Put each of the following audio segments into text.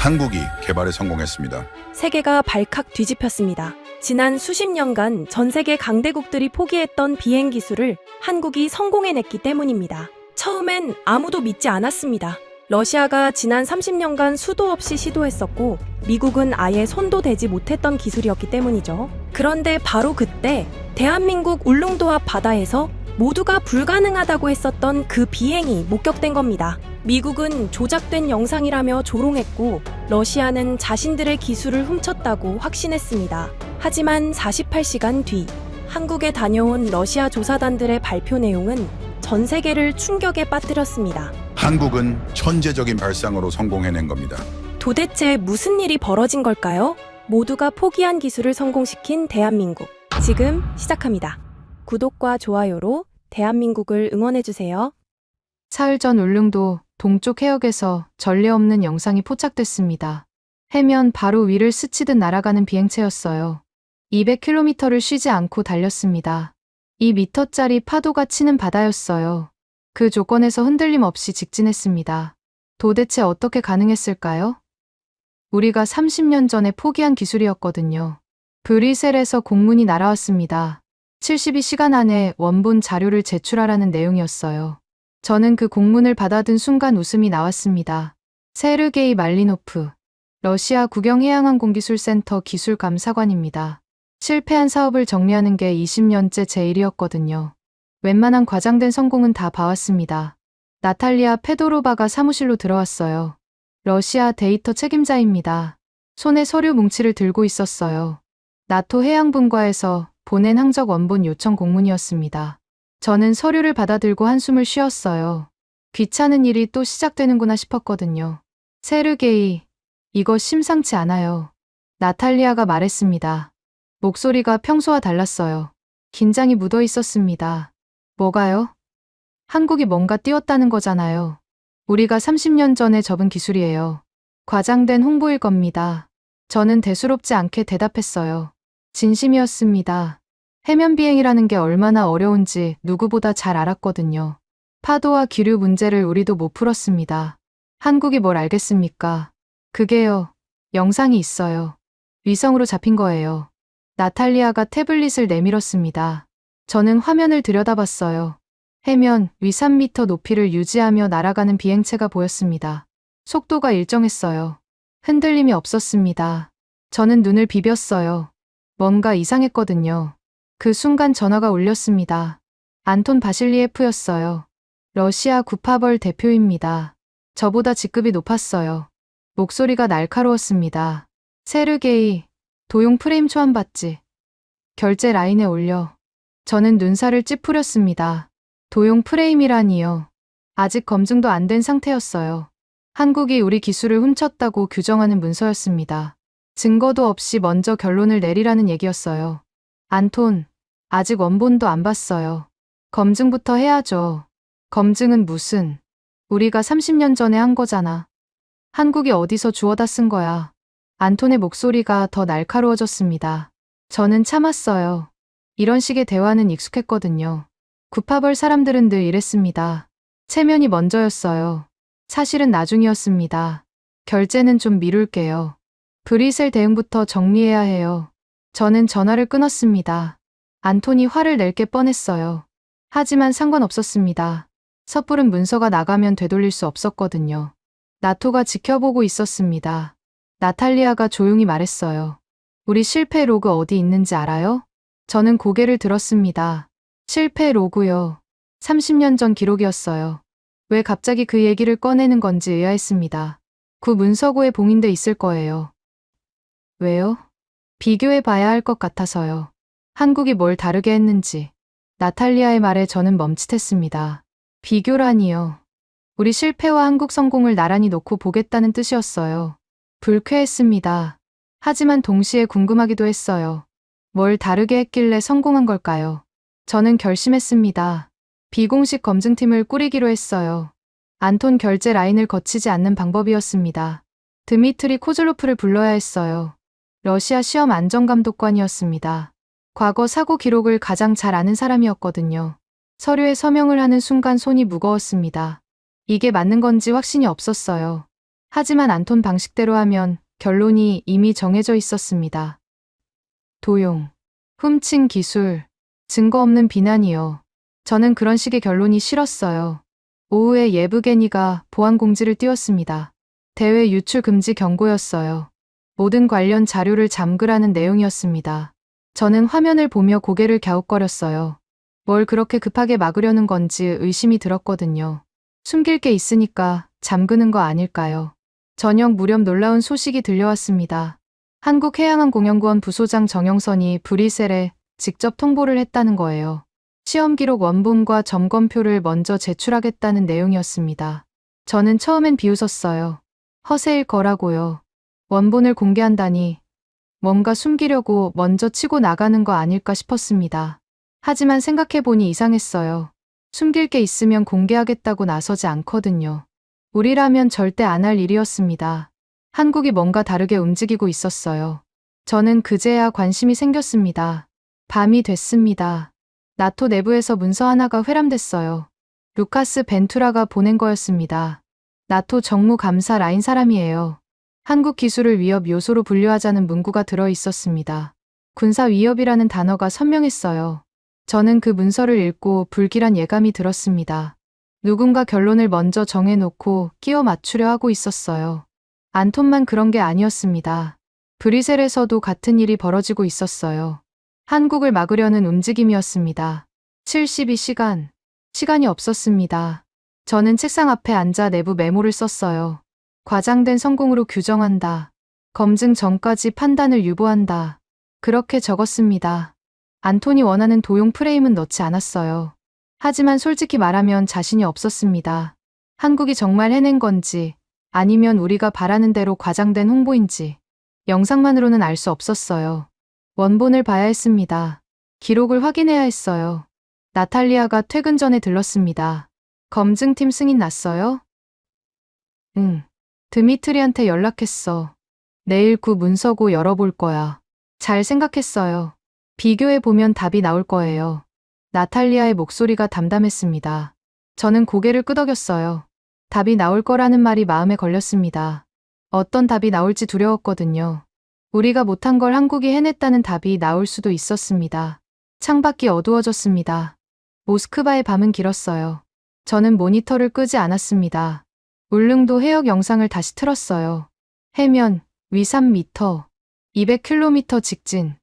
한국이 개발에 성공했습니다. 세계가 발칵 뒤집혔습니다. 지난 수십 년간 전 세계 강대국들이 포기했던 비행 기술을 한국이 성공해냈기 때문입니다. 처음엔 아무도 믿지 않았습니다. 러시아가 지난 30년간 수도 없이 시도했었고 미국은 아예 손도 대지 못했던 기술이었기 때문이죠. 그런데 바로 그때 대한민국 울릉도 앞 바다에서 모두가 불가능하다고 했었던 그 비행이 목격된 겁니다. 미국은 조작된 영상이라며 조롱했고 러시아는 자신들의 기술을 훔쳤다고 확신했습니다. 하지만 48시간 뒤 한국에 다녀온 러시아 조사단들의 발표 내용은 전 세계를 충격에 빠뜨렸습니다. 한국은 천재적인 발상으로 성공해낸 겁니다. 도대체 무슨 일이 벌어진 걸까요? 모두가 포기한 기술을 성공시킨 대한민국. 지금 시작합니다. 구독과 좋아요로 대한민국을 응원해주세요. 사흘 전 울릉도 동쪽 해역에서 전례 없는 영상이 포착됐습니다. 해면 바로 위를 스치듯 날아가는 비행체였어요. 200km를 쉬지 않고 달렸습니다. 2m짜리 파도가 치는 바다였어요. 그 조건에서 흔들림 없이 직진했습니다. 도대체 어떻게 가능했을까요? 우리가 30년 전에 포기한 기술이었거든요. 브뤼셀에서 공문이 날아왔습니다. 72시간 안에 원본 자료를 제출하라는 내용이었어요. 저는 그 공문을 받아든 순간 웃음이 나왔습니다. 세르게이 말리노프, 러시아 국영해양항공기술센터 기술감사관입니다. 실패한 사업을 정리하는 게 20년째 제 일이었거든요. 웬만한 과장된 성공은 다 봐왔습니다. 나탈리아 페도로바가 사무실로 들어왔어요. 러시아 데이터 책임자입니다. 손에 서류 뭉치를 들고 있었어요. 나토 해양분과에서 보낸 항적 원본 요청 공문이었습니다. 저는 서류를 받아들고 한숨을 쉬었어요. 귀찮은 일이 또 시작되는구나 싶었거든요. 세르게이, 이거 심상치 않아요. 나탈리아가 말했습니다. 목소리가 평소와 달랐어요. 긴장이 묻어 있었습니다. 뭐가요? 한국이 뭔가 띄웠다는 거잖아요. 우리가 30년 전에 접은 기술이에요. 과장된 홍보일 겁니다. 저는 대수롭지 않게 대답했어요. 진심이었습니다. 해면 비행이라는 게 얼마나 어려운지 누구보다 잘 알았거든요. 파도와 기류 문제를 우리도 못 풀었습니다. 한국이 뭘 알겠습니까? 그게요. 영상이 있어요. 위성으로 잡힌 거예요. 나탈리아가 태블릿을 내밀었습니다. 저는 화면을 들여다봤어요. 해면 위 3m 높이를 유지하며 날아가는 비행체가 보였습니다. 속도가 일정했어요. 흔들림이 없었습니다. 저는 눈을 비볐어요. 뭔가 이상했거든요. 그 순간 전화가 울렸습니다. 안톤 바실리에프였어요. 러시아 구파벌 대표입니다. 저보다 직급이 높았어요. 목소리가 날카로웠습니다. 세르게이, 도용 프레임 초안받지. 결제 라인에 올려. 저는 눈살을 찌푸렸습니다. 도용 프레임이라니요. 아직 검증도 안 된 상태였어요. 한국이 우리 기술을 훔쳤다고 규정하는 문서였습니다. 증거도 없이 먼저 결론을 내리라는 얘기였어요. 안톤, 아직 원본도 안 봤어요. 검증부터 해야죠. 검증은 무슨? 우리가 30년 전에 한 거잖아. 한국이 어디서 주워다 쓴 거야. 안톤의 목소리가 더 날카로워졌습니다. 저는 참았어요. 이런 식의 대화는 익숙했거든요. 구파벌 사람들은 늘 이랬습니다. 체면이 먼저였어요. 사실은 나중이었습니다. 결제는 좀 미룰게요. 브뤼셀 대응부터 정리해야 해요. 저는 전화를 끊었습니다. 안톤이 화를 낼 게 뻔했어요. 하지만 상관없었습니다. 섣부른 문서가 나가면 되돌릴 수 없었거든요. 나토가 지켜보고 있었습니다. 나탈리아가 조용히 말했어요. 우리 실패 로그 어디 있는지 알아요? 저는 고개를 들었습니다. 실패 로그요. 30년 전 기록이었어요. 왜 갑자기 그 얘기를 꺼내는 건지 의아했습니다. 그 문서고에 봉인돼 있을 거예요. 왜요? 비교해 봐야 할 것 같아서요. 한국이 뭘 다르게 했는지. 나탈리아의 말에 저는 멈칫했습니다. 비교라니요. 우리 실패와 한국 성공을 나란히 놓고 보겠다는 뜻이었어요. 불쾌했습니다. 하지만 동시에 궁금하기도 했어요. 뭘 다르게 했길래 성공한 걸까요? 저는 결심했습니다. 비공식 검증팀을 꾸리기로 했어요. 안톤 결제 라인을 거치지 않는 방법이었습니다. 드미트리 코즐로프를 불러야 했어요. 러시아 시험 안전감독관이었습니다. 과거 사고 기록을 가장 잘 아는 사람이었거든요. 서류에 서명을 하는 순간 손이 무거웠습니다. 이게 맞는 건지 확신이 없었어요. 하지만 안톤 방식대로 하면 결론이 이미 정해져 있었습니다. 도용, 훔친 기술, 증거 없는 비난이요. 저는 그런 식의 결론이 싫었어요. 오후에 예브게니가 보안 공지를 띄웠습니다. 대회 유출 금지 경고였어요. 모든 관련 자료를 잠그라는 내용이었습니다. 저는 화면을 보며 고개를 갸웃거렸어요. 뭘 그렇게 급하게 막으려는 건지 의심이 들었거든요. 숨길 게 있으니까 잠그는 거 아닐까요? 저녁 무렵 놀라운 소식이 들려왔습니다. 한국해양항공연구원 부소장 정영선이 브뤼셀에 직접 통보를 했다는 거예요. 시험 기록 원본과 점검표를 먼저 제출하겠다는 내용이었습니다. 저는 처음엔 비웃었어요. 허세일 거라고요. 원본을 공개한다니 뭔가 숨기려고 먼저 치고 나가는 거 아닐까 싶었습니다. 하지만 생각해보니 이상했어요. 숨길 게 있으면 공개하겠다고 나서지 않거든요. 우리라면 절대 안 할 일이었습니다. 한국이 뭔가 다르게 움직이고 있었어요. 저는 그제야 관심이 생겼습니다. 밤이 됐습니다. 나토 내부에서 문서 하나가 회람됐어요. 루카스 벤투라가 보낸 거였습니다. 나토 정무감사 라인 사람이에요. 한국 기술을 위협 요소로 분류하자는 문구가 들어 있었습니다. 군사 위협이라는 단어가 선명했어요. 저는 그 문서를 읽고 불길한 예감이 들었습니다. 누군가 결론을 먼저 정해놓고 끼워 맞추려 하고 있었어요. 안톤만 그런 게 아니었습니다. 브뤼셀에서도 같은 일이 벌어지고 있었어요. 한국을 막으려는 움직임이었습니다. 72시간. 시간이 없었습니다. 저는 책상 앞에 앉아 내부 메모를 썼어요. 과장된 성공으로 규정한다. 검증 전까지 판단을 유보한다. 그렇게 적었습니다. 안톤이 원하는 도용 프레임은 넣지 않았어요. 하지만 솔직히 말하면 자신이 없었습니다. 한국이 정말 해낸 건지 아니면 우리가 바라는 대로 과장된 홍보인지 영상만으로는 알 수 없었어요. 원본을 봐야 했습니다. 기록을 확인해야 했어요. 나탈리아가 퇴근 전에 들렀습니다. 검증팀 승인 났어요? 응. 드미트리한테 연락했어. 내일 구 문서고 열어볼 거야. 잘 생각했어요. 비교해보면 답이 나올 거예요. 나탈리아의 목소리가 담담했습니다. 저는 고개를 끄덕였어요. 답이 나올 거라는 말이 마음에 걸렸습니다. 어떤 답이 나올지 두려웠거든요. 우리가 못한 걸 한국이 해냈다는 답이 나올 수도 있었습니다. 창밖이 어두워졌습니다. 모스크바의 밤은 길었어요. 저는 모니터를 끄지 않았습니다. 울릉도 해역 영상을 다시 틀었어요. 해면, 위 3m, 200km 직진.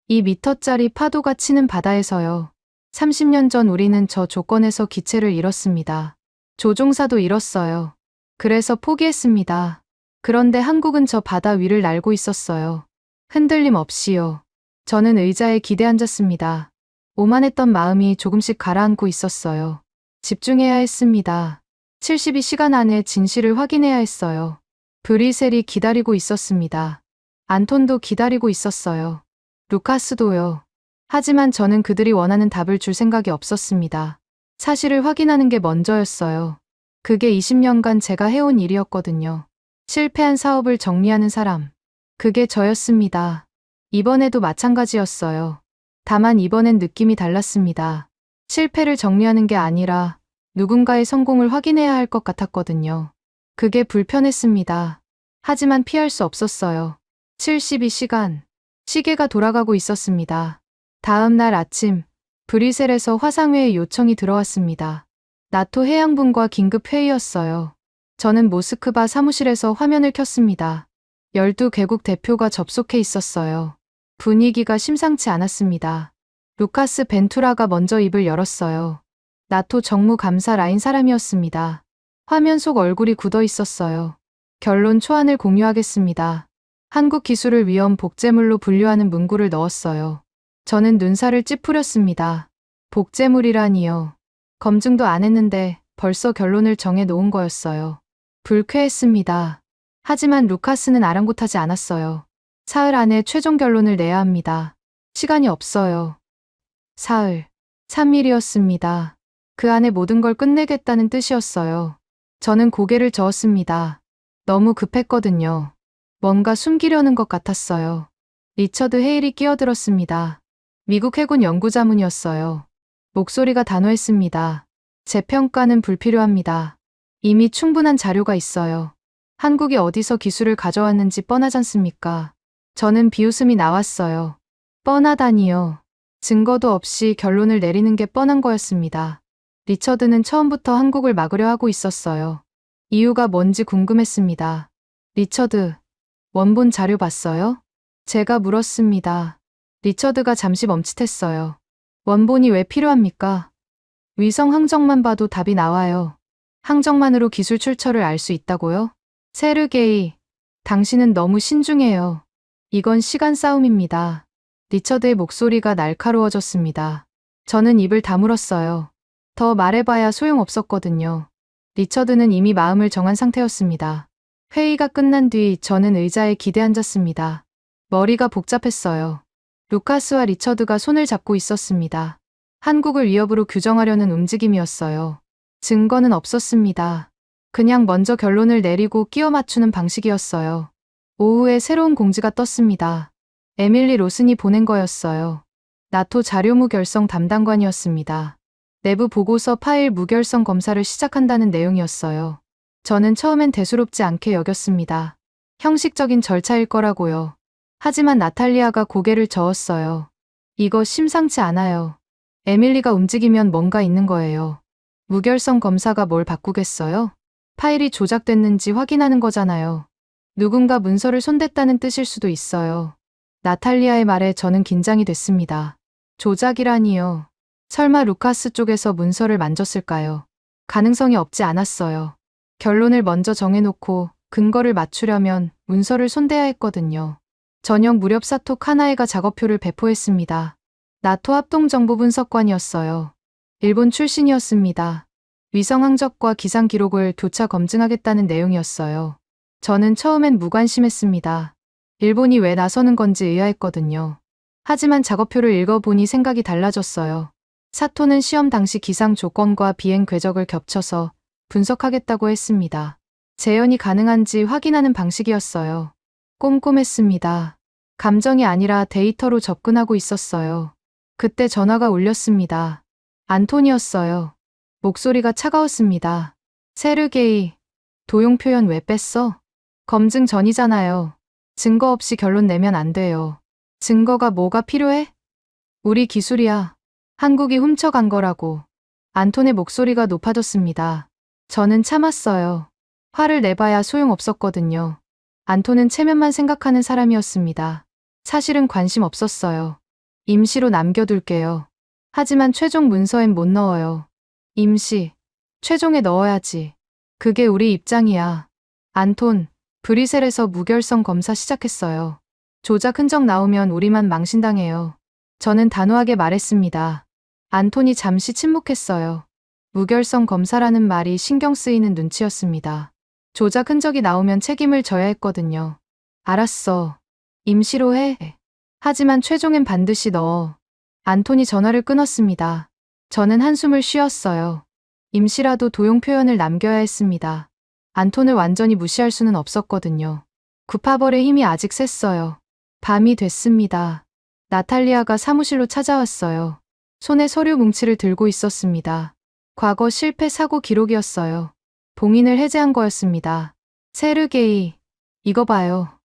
2m짜리 파도가 치는 바다에서요. 30년 전 우리는 저 조건에서 기체를 잃었습니다. 조종사도 잃었어요. 그래서 포기했습니다. 그런데 한국은 저 바다 위를 날고 있었어요. 흔들림 없이요. 저는 의자에 기대 앉았습니다. 오만했던 마음이 조금씩 가라앉고 있었어요. 집중해야 했습니다. 72시간 안에 진실을 확인해야 했어요. 브뤼셀이 기다리고 있었습니다. 안톤도 기다리고 있었어요. 루카스도요. 하지만 저는 그들이 원하는 답을 줄 생각이 없었습니다. 사실을 확인하는 게 먼저였어요. 그게 20년간 제가 해온 일이었거든요. 실패한 사업을 정리하는 사람. 그게 저였습니다. 이번에도 마찬가지였어요. 다만 이번엔 느낌이 달랐습니다. 실패를 정리하는 게 아니라 누군가의 성공을 확인해야 할 것 같았거든요. 그게 불편했습니다. 하지만 피할 수 없었어요. 72시간. 시계가 돌아가고 있었습니다. 다음 날 아침, 브뤼셀에서 화상회의 요청이 들어왔습니다. 나토 해양분과 긴급 회의였어요. 저는 모스크바 사무실에서 화면을 켰습니다. 12개국 대표가 접속해 있었어요. 분위기가 심상치 않았습니다. 루카스 벤투라가 먼저 입을 열었어요. 나토 정무감사 라인 사람이었습니다. 화면 속 얼굴이 굳어 있었어요. 결론 초안을 공유하겠습니다. 한국 기술을 위험 복제물로 분류하는 문구를 넣었어요. 저는 눈살을 찌푸렸습니다. 복제물이라니요. 검증도 안 했는데 벌써 결론을 정해 놓은 거였어요. 불쾌했습니다. 하지만 루카스는 아랑곳하지 않았어요. 사흘 안에 최종 결론을 내야 합니다. 시간이 없어요. 사흘. 3일이었습니다. 그 안에 모든 걸 끝내겠다는 뜻이었어요. 저는 고개를 저었습니다. 너무 급했거든요. 뭔가 숨기려는 것 같았어요. 리처드 헤일이 끼어들었습니다. 미국 해군 연구자문이었어요. 목소리가 단호했습니다. 재평가는 불필요합니다. 이미 충분한 자료가 있어요. 한국이 어디서 기술을 가져왔는지 뻔하잖습니까? 저는 비웃음이 나왔어요. 뻔하다니요. 증거도 없이 결론을 내리는 게 뻔한 거였습니다. 리처드는 처음부터 한국을 막으려 하고 있었어요. 이유가 뭔지 궁금했습니다. 리처드, 원본 자료 봤어요? 제가 물었습니다. 리처드가 잠시 멈칫했어요. 원본이 왜 필요합니까? 위성 항적만 봐도 답이 나와요. 항적만으로 기술 출처를 알 수 있다고요? 세르게이, 당신은 너무 신중해요. 이건 시간 싸움입니다. 리처드의 목소리가 날카로워졌습니다. 저는 입을 다물었어요. 더 말해봐야 소용없었거든요. 리처드는 이미 마음을 정한 상태였습니다. 회의가 끝난 뒤 저는 의자에 기대앉았습니다. 머리가 복잡했어요. 루카스와 리처드가 손을 잡고 있었습니다. 한국을 위협으로 규정하려는 움직임이었어요. 증거는 없었습니다. 그냥 먼저 결론을 내리고 끼워 맞추는 방식이었어요. 오후에 새로운 공지가 떴습니다. 에밀리 로슨이 보낸 거였어요. 나토 자료무 결성 담당관이었습니다. 내부 보고서 파일 무결성 검사를 시작한다는 내용이었어요. 저는 처음엔 대수롭지 않게 여겼습니다. 형식적인 절차일 거라고요. 하지만 나탈리아가 고개를 저었어요. 이거 심상치 않아요. 에밀리가 움직이면 뭔가 있는 거예요. 무결성 검사가 뭘 바꾸겠어요? 파일이 조작됐는지 확인하는 거잖아요. 누군가 문서를 손댔다는 뜻일 수도 있어요. 나탈리아의 말에 저는 긴장이 됐습니다. 조작이라니요. 설마 루카스 쪽에서 문서를 만졌을까요? 가능성이 없지 않았어요. 결론을 먼저 정해놓고 근거를 맞추려면 문서를 손대야 했거든요. 저녁 무렵 사토 카나에가 작업표를 배포했습니다. 나토 합동정보분석관이었어요. 일본 출신이었습니다. 위성 항적과 기상 기록을 교차 검증하겠다는 내용이었어요. 저는 처음엔 무관심했습니다. 일본이 왜 나서는 건지 의아했거든요. 하지만 작업표를 읽어보니 생각이 달라졌어요. 사토는 시험 당시 기상 조건과 비행 궤적을 겹쳐서 분석하겠다고 했습니다. 재현이 가능한지 확인하는 방식이었어요. 꼼꼼했습니다. 감정이 아니라 데이터로 접근하고 있었어요. 그때 전화가 울렸습니다. 안톤이었어요. 목소리가 차가웠습니다. 세르게이, 도용 표현 왜 뺐어? 검증 전이잖아요. 증거 없이 결론 내면 안 돼요. 증거가 뭐가 필요해? 우리 기술이야. 한국이 훔쳐간 거라고. 안톤의 목소리가 높아졌습니다. 저는 참았어요. 화를 내봐야 소용없었거든요. 안톤은 체면만 생각하는 사람이었습니다. 사실은 관심 없었어요. 임시로 남겨둘게요. 하지만 최종 문서엔 못 넣어요. 임시, 최종에 넣어야지. 그게 우리 입장이야. 안톤, 브뤼셀에서 무결성 검사 시작했어요. 조작 흔적 나오면 우리만 망신당해요. 저는 단호하게 말했습니다. 안톤이 잠시 침묵했어요. 무결성 검사라는 말이 신경 쓰이는 눈치였습니다. 조작 흔적이 나오면 책임을 져야 했거든요. 알았어. 임시로 해. 하지만 최종엔 반드시 넣어. 안톤이 전화를 끊었습니다. 저는 한숨을 쉬었어요. 임시라도 도용 표현을 남겨야 했습니다. 안톤을 완전히 무시할 수는 없었거든요. 구파벌의 힘이 아직 셌어요. 밤이 됐습니다. 나탈리아가 사무실로 찾아왔어요. 손에 서류 뭉치를 들고 있었습니다. 과거 실패 사고 기록이었어요. 봉인을 해제한 거였습니다. 세르게이, 이거 봐요.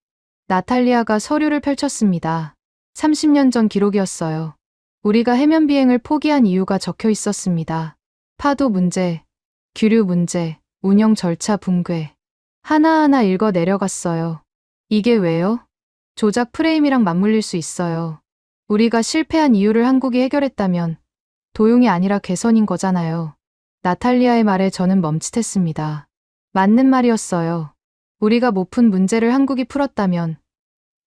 나탈리아가 서류를 펼쳤습니다. 30년 전 기록이었어요. 우리가 해면 비행을 포기한 이유가 적혀 있었습니다. 파도 문제, 규류 문제, 운영 절차 붕괴. 하나하나 읽어 내려갔어요. 이게 왜요? 조작 프레임이랑 맞물릴 수 있어요. 우리가 실패한 이유를 한국이 해결했다면 도용이 아니라 개선인 거잖아요. 나탈리아의 말에 저는 멈칫했습니다. 맞는 말이었어요. 우리가 못 푼 문제를 한국이 풀었다면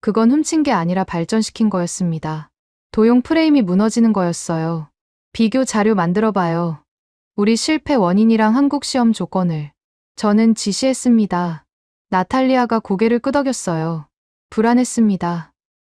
그건 훔친 게 아니라 발전시킨 거였습니다. 도용 프레임이 무너지는 거였어요. 비교 자료 만들어봐요. 우리 실패 원인이랑 한국 시험 조건을. 저는 지시했습니다. 나탈리아가 고개를 끄덕였어요. 불안했습니다.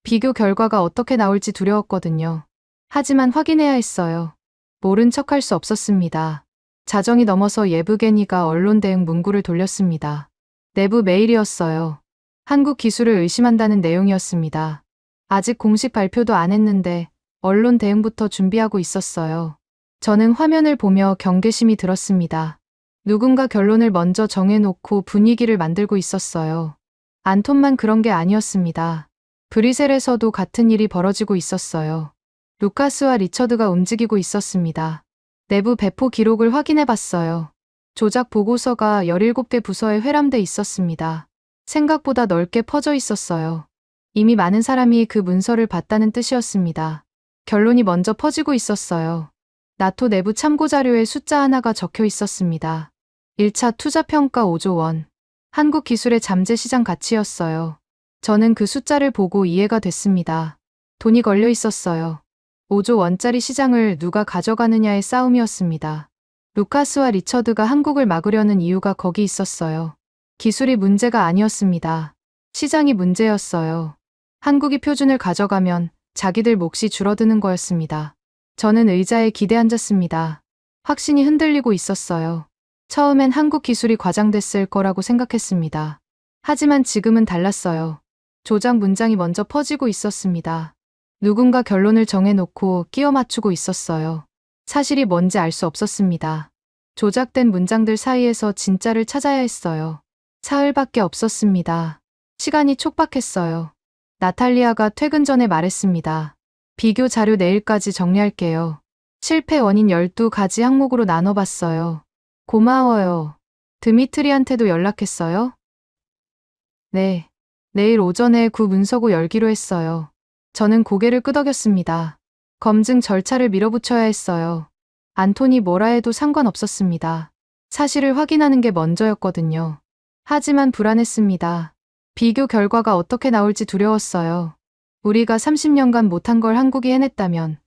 비교 결과가 어떻게 나올지 두려웠거든요. 하지만 확인해야 했어요. 모른 척할 수 없었습니다. 자정이 넘어서 예브게니가 언론 대응 문구를 돌렸습니다. 내부 메일이었어요. 한국 기술을 의심한다는 내용이었습니다. 아직 공식 발표도 안 했는데 언론 대응부터 준비하고 있었어요. 저는 화면을 보며 경계심이 들었습니다. 누군가 결론을 먼저 정해놓고 분위기를 만들고 있었어요. 안톤만 그런 게 아니었습니다. 브뤼셀에서도 같은 일이 벌어지고 있었어요. 루카스와 리처드가 움직이고 있었습니다. 내부 배포 기록을 확인해 봤어요. 조작 보고서가 17개 부서에 회람돼 있었습니다. 생각보다 넓게 퍼져 있었어요. 이미 많은 사람이 그 문서를 봤다는 뜻이었습니다. 결론이 먼저 퍼지고 있었어요. 나토 내부 참고 자료에 숫자 하나가 적혀 있었습니다. 1차 투자평가 5조 원. 한국 기술의 잠재 시장 가치였어요. 저는 그 숫자를 보고 이해가 됐습니다. 돈이 걸려 있었어요. 5조 원짜리 시장을 누가 가져가느냐의 싸움이었습니다. 루카스와 리처드가 한국을 막으려는 이유가 거기 있었어요. 기술이 문제가 아니었습니다. 시장이 문제였어요. 한국이 표준을 가져가면 자기들 몫이 줄어드는 거였습니다. 저는 의자에 기대 앉았습니다. 확신이 흔들리고 있었어요. 처음엔 한국 기술이 과장됐을 거라고 생각했습니다. 하지만 지금은 달랐어요. 조작 문장이 먼저 퍼지고 있었습니다. 누군가 결론을 정해놓고 끼워 맞추고 있었어요. 사실이 뭔지 알 수 없었습니다. 조작된 문장들 사이에서 진짜를 찾아야 했어요. 사흘밖에 없었습니다. 시간이 촉박했어요. 나탈리아가 퇴근 전에 말했습니다. 비교 자료 내일까지 정리할게요. 실패 원인 12가지 항목으로 나눠봤어요. 고마워요. 드미트리한테도 연락했어요? 네. 내일 오전에 구 문서고 열기로 했어요. 저는 고개를 끄덕였습니다. 검증 절차를 밀어붙여야 했어요. 안톤이 뭐라 해도 상관없었습니다. 사실을 확인하는 게 먼저였거든요. 하지만 불안했습니다. 비교 결과가 어떻게 나올지 두려웠어요. 우리가 30년간 못한 걸 한국이 해냈다면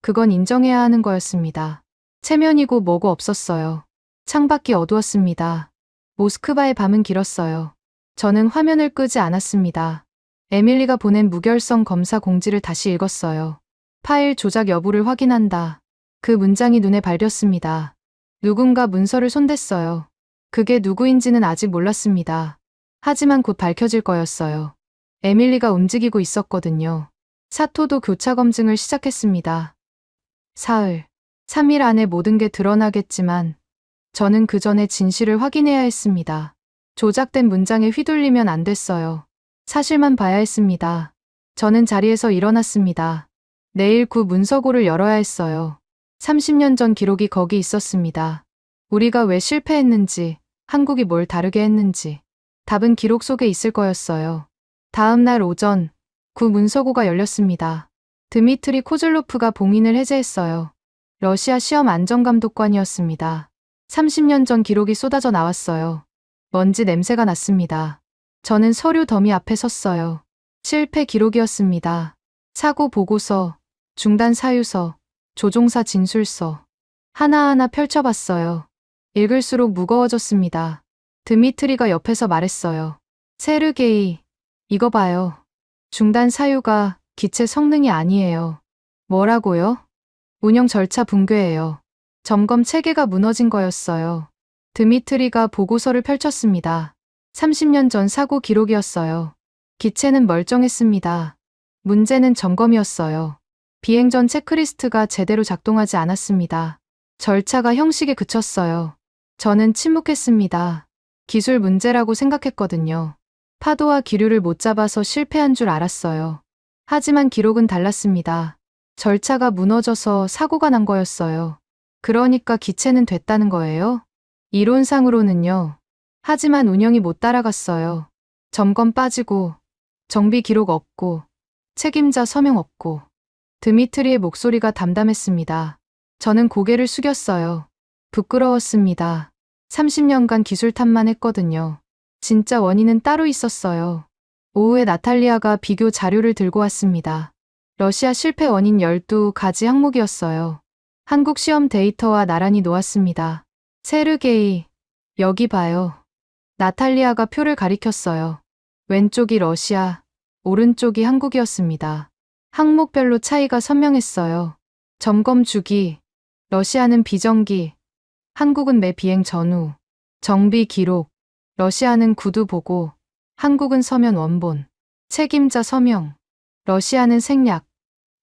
그건 인정해야 하는 거였습니다. 체면이고 뭐고 없었어요. 창밖이 어두웠습니다. 모스크바의 밤은 길었어요. 저는 화면을 끄지 않았습니다. 에밀리가 보낸 무결성 검사 공지를 다시 읽었어요. 파일 조작 여부를 확인한다. 그 문장이 눈에 밟혔습니다. 누군가 문서를 손댔어요. 그게 누구인지는 아직 몰랐습니다. 하지만 곧 밝혀질 거였어요. 에밀리가 움직이고 있었거든요. 사토도 교차 검증을 시작했습니다. 사흘, 3일 안에 모든 게 드러나겠지만 저는 그 전에 진실을 확인해야 했습니다. 조작된 문장에 휘둘리면 안 됐어요. 사실만 봐야 했습니다. 저는 자리에서 일어났습니다. 내일 구 문서고를 열어야 했어요. 30년 전 기록이 거기 있었습니다. 우리가 왜 실패했는지, 한국이 뭘 다르게 했는지. 답은 기록 속에 있을 거였어요. 다음 날 오전, 구 문서고가 열렸습니다. 드미트리 코즐로프가 봉인을 해제했어요. 러시아 시험 안전감독관이었습니다. 30년 전 기록이 쏟아져 나왔어요. 먼지 냄새가 났습니다. 저는 서류 더미 앞에 섰어요. 실패 기록이었습니다. 사고 보고서, 중단 사유서, 조종사 진술서. 하나하나 펼쳐봤어요. 읽을수록 무거워졌습니다. 드미트리가 옆에서 말했어요. 세르게이, 이거 봐요. 중단 사유가 기체 성능이 아니에요. 뭐라고요? 운영 절차 붕괴예요. 점검 체계가 무너진 거였어요. 드미트리가 보고서를 펼쳤습니다. 30년 전 사고 기록이었어요. 기체는 멀쩡했습니다. 문제는 점검이었어요. 비행 전 체크리스트가 제대로 작동하지 않았습니다. 절차가 형식에 그쳤어요. 저는 침묵했습니다. 기술 문제라고 생각했거든요. 파도와 기류를 못 잡아서 실패한 줄 알았어요. 하지만 기록은 달랐습니다. 절차가 무너져서 사고가 난 거였어요. 그러니까 기체는 됐다는 거예요? 이론상으로는요. 하지만 운영이 못 따라갔어요. 점검 빠지고, 정비 기록 없고, 책임자 서명 없고. 드미트리의 목소리가 담담했습니다. 저는 고개를 숙였어요. 부끄러웠습니다. 30년간 기술 탓만 했거든요. 진짜 원인은 따로 있었어요. 오후에 나탈리아가 비교 자료를 들고 왔습니다. 러시아 실패 원인 12가지 항목이었어요. 한국 시험 데이터와 나란히 놓았습니다. 세르게이, 여기 봐요. 나탈리아가 표를 가리켰어요. 왼쪽이 러시아, 오른쪽이 한국이었습니다. 항목별로 차이가 선명했어요. 점검 주기, 러시아는 비정기, 한국은 매 비행 전후, 정비 기록, 러시아는 구두 보고, 한국은 서면 원본, 책임자 서명, 러시아는 생략,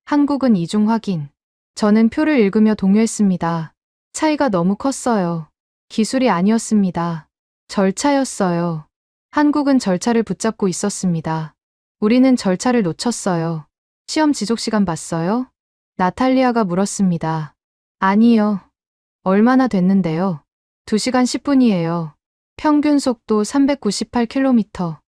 한국은 이중 확인. 저는 표를 읽으며 동요했습니다. 차이가 너무 컸어요. 기술이 아니었습니다. 절차였어요. 한국은 절차를 붙잡고 있었습니다. 우리는 절차를 놓쳤어요. 시험 지속 시간 봤어요? 나탈리아가 물었습니다. 아니요. 얼마나 됐는데요? 2시간 10분이에요. 평균 속도 398km.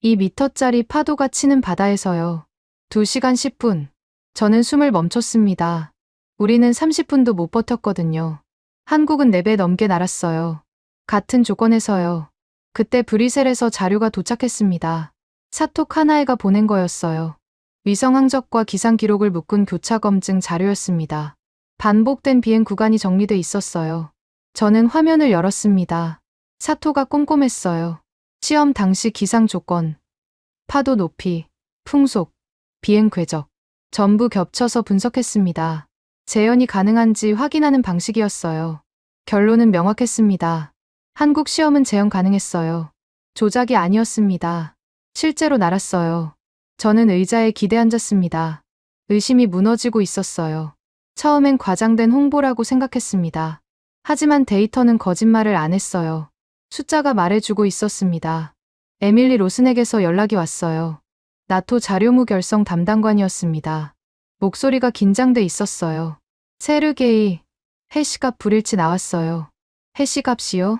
2m짜리 파도가 치는 바다에서요. 2시간 10분. 저는 숨을 멈췄습니다. 우리는 30분도 못 버텼거든요. 한국은 4배 넘게 날았어요. 같은 조건에서요. 그때 브뤼셀에서 자료가 도착했습니다. 사톡 하나에가 보낸 거였어요. 위성 항적과 기상 기록을 묶은 교차 검증 자료였습니다. 반복된 비행 구간이 정리돼 있었어요. 저는 화면을 열었습니다. 사토가 꼼꼼했어요. 시험 당시 기상 조건, 파도 높이, 풍속, 비행 궤적, 전부 겹쳐서 분석했습니다. 재현이 가능한지 확인하는 방식이었어요. 결론은 명확했습니다. 한국 시험은 재현 가능했어요. 조작이 아니었습니다. 실제로 날았어요. 저는 의자에 기대 앉았습니다. 의심이 무너지고 있었어요. 처음엔 과장된 홍보라고 생각했습니다. 하지만 데이터는 거짓말을 안 했어요. 숫자가 말해주고 있었습니다. 에밀리 로슨에게서 연락이 왔어요. 나토 자료무 결성 담당관이었습니다. 목소리가 긴장돼 있었어요. 세르게이, 해시값 불일치 나왔어요. 해시값이요?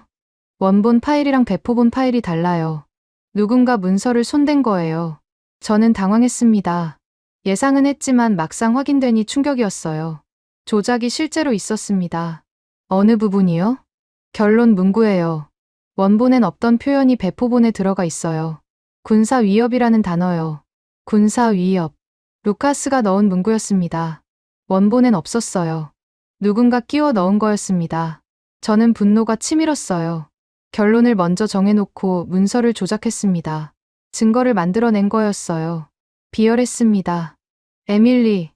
원본 파일이랑 배포본 파일이 달라요. 누군가 문서를 손댄 거예요. 저는 당황했습니다. 예상은 했지만 막상 확인되니 충격이었어요. 조작이 실제로 있었습니다. 어느 부분이요? 결론 문구예요. 원본엔 없던 표현이 배포본에 들어가 있어요. 군사 위협이라는 단어요. 군사 위협. 루카스가 넣은 문구였습니다. 원본엔 없었어요. 누군가 끼워 넣은 거였습니다. 저는 분노가 치밀었어요. 결론을 먼저 정해놓고 문서를 조작했습니다. 증거를 만들어낸 거였어요. 비열했습니다. 에밀리,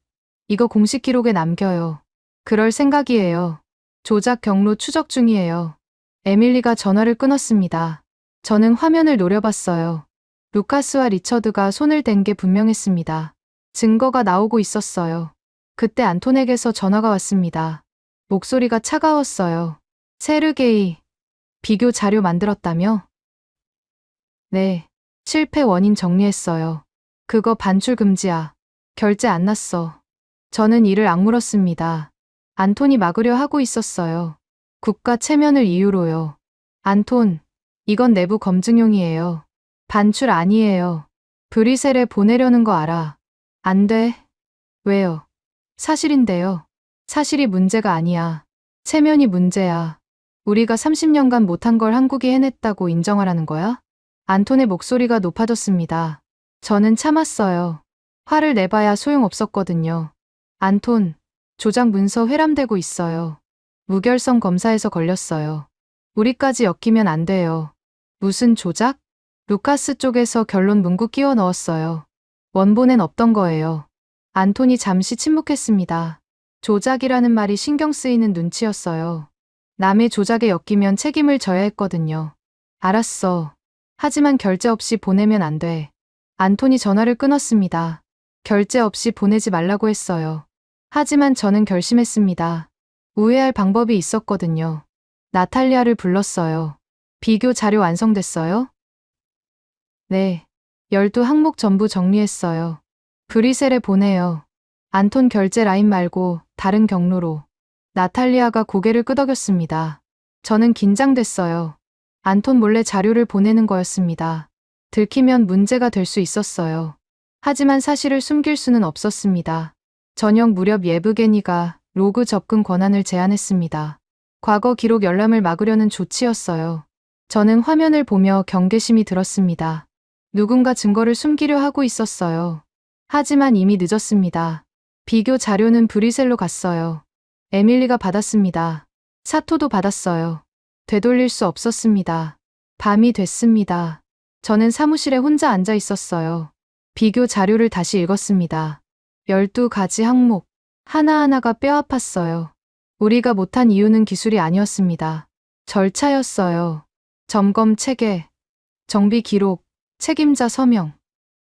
이거 공식 기록에 남겨요. 그럴 생각이에요. 조작 경로 추적 중이에요. 에밀리가 전화를 끊었습니다. 저는 화면을 노려봤어요. 루카스와 리처드가 손을 댄 게 분명했습니다. 증거가 나오고 있었어요. 그때 안톤에게서 전화가 왔습니다. 목소리가 차가웠어요. 세르게이, 비교 자료 만들었다며? 네, 실패 원인 정리했어요. 그거 반출 금지야. 결제 안 났어. 저는 이를 악물었습니다. 안톤이 막으려 하고 있었어요. 국가 체면을 이유로요. 안톤, 이건 내부 검증용이에요. 반출 아니에요. 브뤼셀에 보내려는 거 알아. 안 돼. 왜요? 사실인데요. 사실이 문제가 아니야. 체면이 문제야. 우리가 30년간 못한 걸 한국이 해냈다고 인정하라는 거야? 안톤의 목소리가 높아졌습니다. 저는 참았어요. 화를 내봐야 소용없었거든요. 안톤, 조작 문서 회람되고 있어요. 무결성 검사에서 걸렸어요. 우리까지 엮이면 안 돼요. 무슨 조작? 루카스 쪽에서 결론 문구 끼워 넣었어요. 원본엔 없던 거예요. 안톤이 잠시 침묵했습니다. 조작이라는 말이 신경 쓰이는 눈치였어요. 남의 조작에 엮이면 책임을 져야 했거든요. 알았어. 하지만 결제 없이 보내면 안 돼. 안톤이 전화를 끊었습니다. 결제 없이 보내지 말라고 했어요. 하지만 저는 결심했습니다. 우회할 방법이 있었거든요. 나탈리아를 불렀어요. 비교 자료 완성됐어요? 네. 12항목 전부 정리했어요. 브뤼셀에 보내요. 안톤 결제 라인 말고 다른 경로로. 나탈리아가 고개를 끄덕였습니다. 저는 긴장됐어요. 안톤 몰래 자료를 보내는 거였습니다. 들키면 문제가 될 수 있었어요. 하지만 사실을 숨길 수는 없었습니다. 저녁 무렵 예브게니가 로그 접근 권한을 제안했습니다. 과거 기록 열람을 막으려는 조치였어요. 저는 화면을 보며 경계심이 들었습니다. 누군가 증거를 숨기려 하고 있었어요. 하지만 이미 늦었습니다. 비교 자료는 브뤼셀로 갔어요. 에밀리가 받았습니다. 사토도 받았어요. 되돌릴 수 없었습니다. 밤이 됐습니다. 저는 사무실에 혼자 앉아 있었어요. 비교 자료를 다시 읽었습니다. 12가지 항목. 하나하나가 뼈아팠어요. 우리가 못한 이유는 기술이 아니었습니다. 절차였어요. 점검 체계, 정비 기록, 책임자 서명.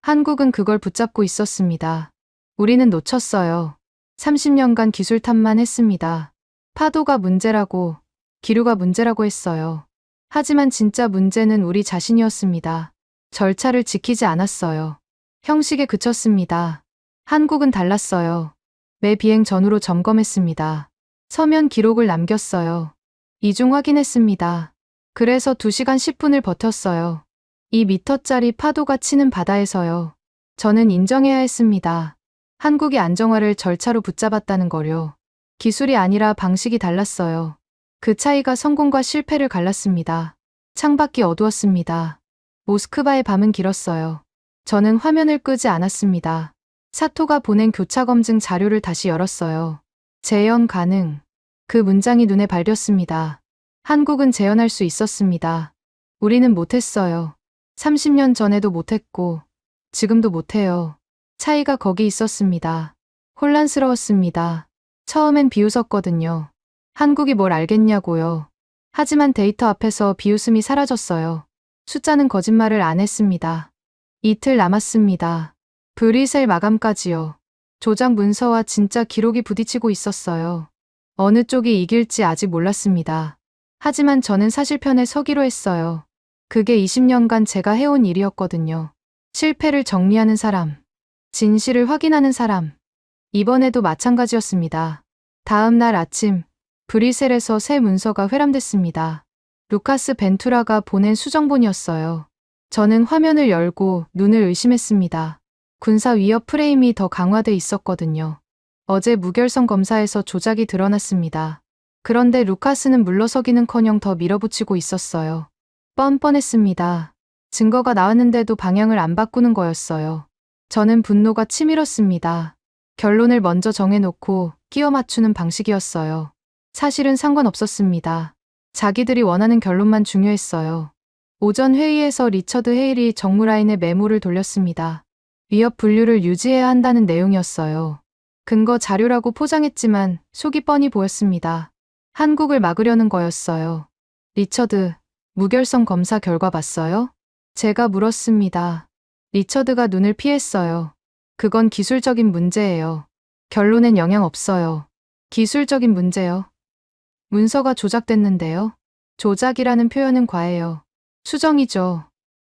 한국은 그걸 붙잡고 있었습니다. 우리는 놓쳤어요. 30년간 기술 탓만 했습니다. 파도가 문제라고, 기류가 문제라고 했어요. 하지만 진짜 문제는 우리 자신이었습니다. 절차를 지키지 않았어요. 형식에 그쳤습니다. 한국은 달랐어요. 매 비행 전후로 점검했습니다. 서면 기록을 남겼어요. 이중 확인했습니다. 그래서 2시간 10분을 버텼어요. 2미터짜리 파도가 치는 바다에서요. 저는 인정해야 했습니다. 한국이 안정화를 절차로 붙잡았다는 거요. 기술이 아니라 방식이 달랐어요. 그 차이가 성공과 실패를 갈랐습니다. 창밖이 어두웠습니다. 모스크바의 밤은 길었어요. 저는 화면을 끄지 않았습니다. 사토가 보낸 교차 검증 자료를 다시 열었어요. 재현 가능. 그 문장이 눈에 밟혔습니다. 한국은 재현할 수 있었습니다. 우리는 못했어요. 30년 전에도 못했고, 지금도 못해요. 차이가 거기 있었습니다. 혼란스러웠습니다. 처음엔 비웃었거든요. 한국이 뭘 알겠냐고요. 하지만 데이터 앞에서 비웃음이 사라졌어요. 숫자는 거짓말을 안 했습니다. 이틀 남았습니다. 브리셀 마감까지요. 조작 문서와 진짜 기록이 부딪히고 있었어요. 어느 쪽이 이길지 아직 몰랐습니다. 하지만 저는 사실편에 서기로 했어요. 그게 20년간 제가 해온 일이었거든요. 실패를 정리하는 사람, 진실을 확인하는 사람. 이번에도 마찬가지였습니다. 다음 날 아침, 브리셀에서 새 문서가 회람됐습니다. 루카스 벤투라가 보낸 수정본이었어요. 저는 화면을 열고 눈을 의심했습니다. 군사 위협 프레임이 더 강화돼 있었거든요. 어제 무결성 검사에서 조작이 드러났습니다. 그런데 루카스는 물러서기는커녕 더 밀어붙이고 있었어요. 뻔뻔했습니다. 증거가 나왔는데도 방향을 안 바꾸는 거였어요. 저는 분노가 치밀었습니다. 결론을 먼저 정해놓고 끼워 맞추는 방식이었어요. 사실은 상관없었습니다. 자기들이 원하는 결론만 중요했어요. 오전 회의에서 리처드 헤일이 정무라인에 메모를 돌렸습니다. 위협 분류를 유지해야 한다는 내용이었어요. 근거 자료라고 포장했지만 속이 뻔히 보였습니다. 한국을 막으려는 거였어요. 리처드, 무결성 검사 결과 봤어요? 제가 물었습니다. 리처드가 눈을 피했어요. 그건 기술적인 문제예요. 결론엔 영향 없어요. 기술적인 문제요. 문서가 조작됐는데요. 조작이라는 표현은 과해요. 수정이죠.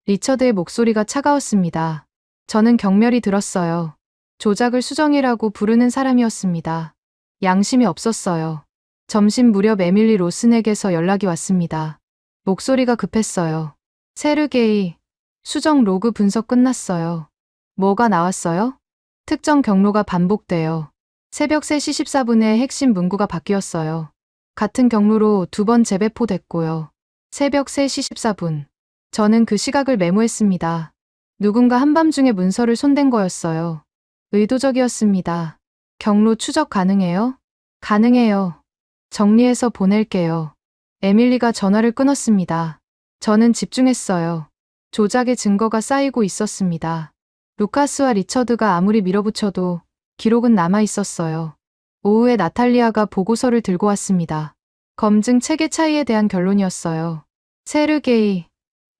리처드의 목소리가 차가웠습니다. 저는 경멸이 들었어요. 조작을 수정이라고 부르는 사람이었습니다. 양심이 없었어요. 점심 무렵 에밀리 로슨에게서 연락이 왔습니다. 목소리가 급했어요. 세르게이, 수정 로그 분석 끝났어요. 뭐가 나왔어요? 특정 경로가 반복돼요. 새벽 3시 14분에 핵심 문구가 바뀌었어요. 같은 경로로 2번 재배포됐고요. 새벽 3시 14분. 저는 그 시각을 메모했습니다. 누군가 한밤중에 문서를 손댄 거였어요. 의도적이었습니다. 경로 추적 가능해요? 가능해요. 정리해서 보낼게요. 에밀리가 전화를 끊었습니다. 저는 집중했어요. 조작의 증거가 쌓이고 있었습니다. 루카스와 리처드가 아무리 밀어붙여도 기록은 남아 있었어요. 오후에 나탈리아가 보고서를 들고 왔습니다. 검증 체계 차이에 대한 결론이었어요. 세르게이,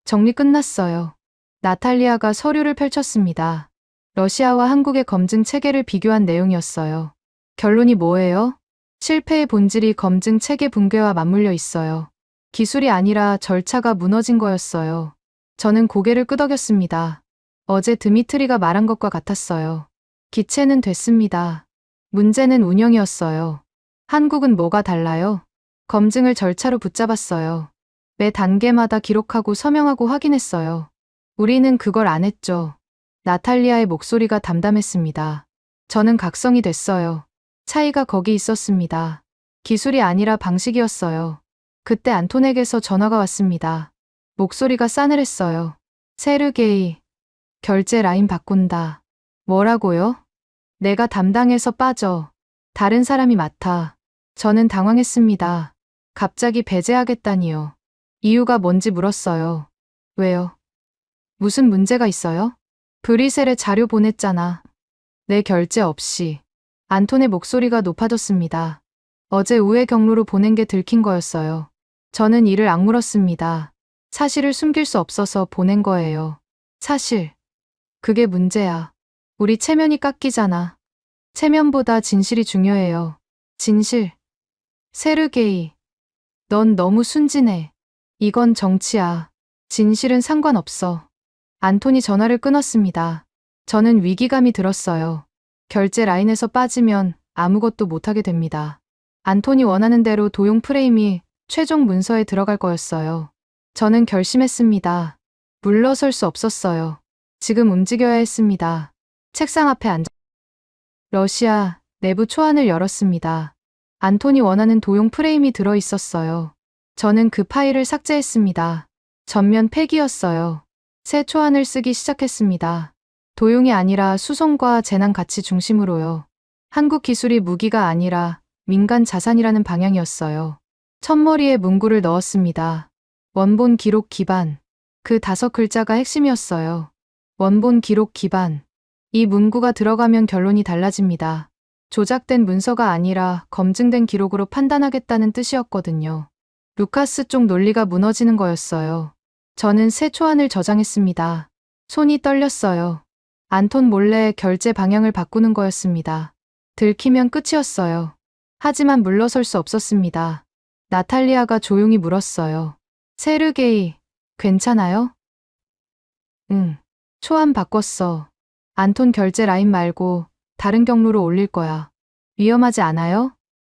정리 끝났어요. 나탈리아가 서류를 펼쳤습니다. 러시아와 한국의 검증 체계를 비교한 내용이었어요. 결론이 뭐예요? 실패의 본질이 검증 체계 붕괴와 맞물려 있어요. 기술이 아니라 절차가 무너진 거였어요. 저는 고개를 끄덕였습니다. 어제 드미트리가 말한 것과 같았어요. 기체는 됐습니다. 문제는 운영이었어요. 한국은 뭐가 달라요? 검증을 절차로 붙잡았어요. 매 단계마다 기록하고 서명하고 확인했어요. 우리는 그걸 안 했죠. 나탈리아의 목소리가 담담했습니다. 저는 각성이 됐어요. 차이가 거기 있었습니다. 기술이 아니라 방식이었어요. 그때 안톤에게서 전화가 왔습니다. 목소리가 싸늘했어요. 세르게이, 결제 라인 바꾼다. 뭐라고요? 내가 담당해서 빠져. 다른 사람이 맡아. 저는 당황했습니다. 갑자기 배제하겠다니요. 이유가 뭔지 물었어요. 왜요? 무슨 문제가 있어요? 브리셀에 자료 보냈잖아. 내 결제 없이. 안톤의 목소리가 높아졌습니다. 어제 우회 경로로 보낸 게 들킨 거였어요. 저는 이를 악물었습니다. 사실을 숨길 수 없어서 보낸 거예요. 사실. 그게 문제야. 우리 체면이 깎이잖아. 체면보다 진실이 중요해요. 진실. 세르게이. 넌 너무 순진해. 이건 정치야. 진실은 상관없어. 안톤이 전화를 끊었습니다. 저는 위기감이 들었어요. 결제 라인에서 빠지면 아무것도 못하게 됩니다. 안톤이 원하는 대로 도용 프레임이 최종 문서에 들어갈 거였어요. 저는 결심했습니다. 물러설 수 없었어요. 지금 움직여야 했습니다. 책상 앞에 앉아 러시아 내부 초안을 열었습니다. 안톤이 원하는 도용 프레임이 들어 있었어요. 저는 그 파일을 삭제했습니다. 전면 폐기였어요. 새 초안을 쓰기 시작했습니다. 도용이 아니라 수송과 재난 가치 중심으로요. 한국 기술이 무기가 아니라 민간 자산이라는 방향이었어요. 첫머리에 문구를 넣었습니다. 원본 기록 기반. 그 5글자가 핵심이었어요. 원본 기록 기반. 이 문구가 들어가면 결론이 달라집니다. 조작된 문서가 아니라 검증된 기록으로 판단하겠다는 뜻이었거든요. 루카스 쪽 논리가 무너지는 거였어요. 저는 새 초안을 저장했습니다. 손이 떨렸어요. 안톤 몰래 결제 방향을 바꾸는 거였습니다. 들키면 끝이었어요. 하지만 물러설 수 없었습니다. 나탈리아가 조용히 물었어요. 세르게이, 괜찮아요? 응. 초안 바꿨어. 안톤 결제 라인 말고 다른 경로로 올릴 거야. 위험하지 않아요?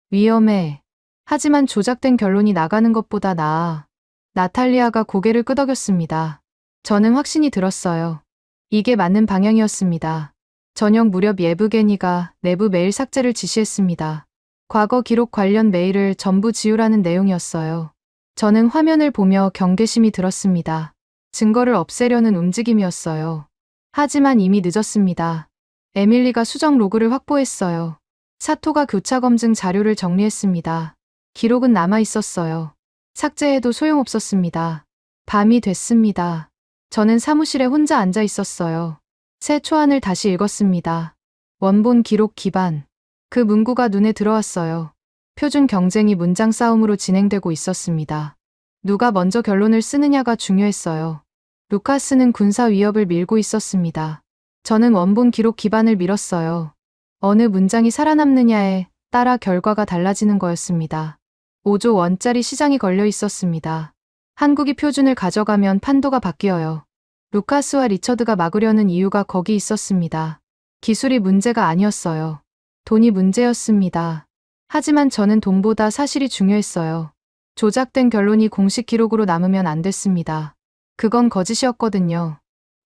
위험해. 하지만 조작된 결론이 나가는 것보다 나아. 나탈리아가 고개를 끄덕였습니다. 저는 확신이 들었어요. 이게 맞는 방향이었습니다. 저녁 무렵 예브게니가 내부 메일 삭제를 지시했습니다. 과거 기록 관련 메일을 전부 지우라는 내용이었어요. 저는 화면을 보며 경계심이 들었습니다. 증거를 없애려는 움직임이었어요. 하지만 이미 늦었습니다. 에밀리가 수정 로그를 확보했어요. 사토가 교차 검증 자료를 정리했습니다. 기록은 남아 있었어요. 삭제해도 소용없었습니다. 밤이 됐습니다. 저는 사무실에 혼자 앉아 있었어요. 새 초안을 다시 읽었습니다. 원본 기록 기반. 그 문구가 눈에 들어왔어요. 표준 경쟁이 문장 싸움으로 진행되고 있었습니다. 누가 먼저 결론을 쓰느냐가 중요했어요. 루카스는 군사 위협을 밀고 있었습니다. 저는 원본 기록 기반을 밀었어요. 어느 문장이 살아남느냐에 따라 결과가 달라지는 거였습니다. 5조 원짜리 시장이 걸려 있었습니다. 한국이 표준을 가져가면 판도가 바뀌어요. 루카스와 리처드가 막으려는 이유가 거기 있었습니다. 기술이 문제가 아니었어요. 돈이 문제였습니다. 하지만 저는 돈보다 사실이 중요했어요. 조작된 결론이 공식 기록으로 남으면 안 됐습니다. 그건 거짓이었거든요.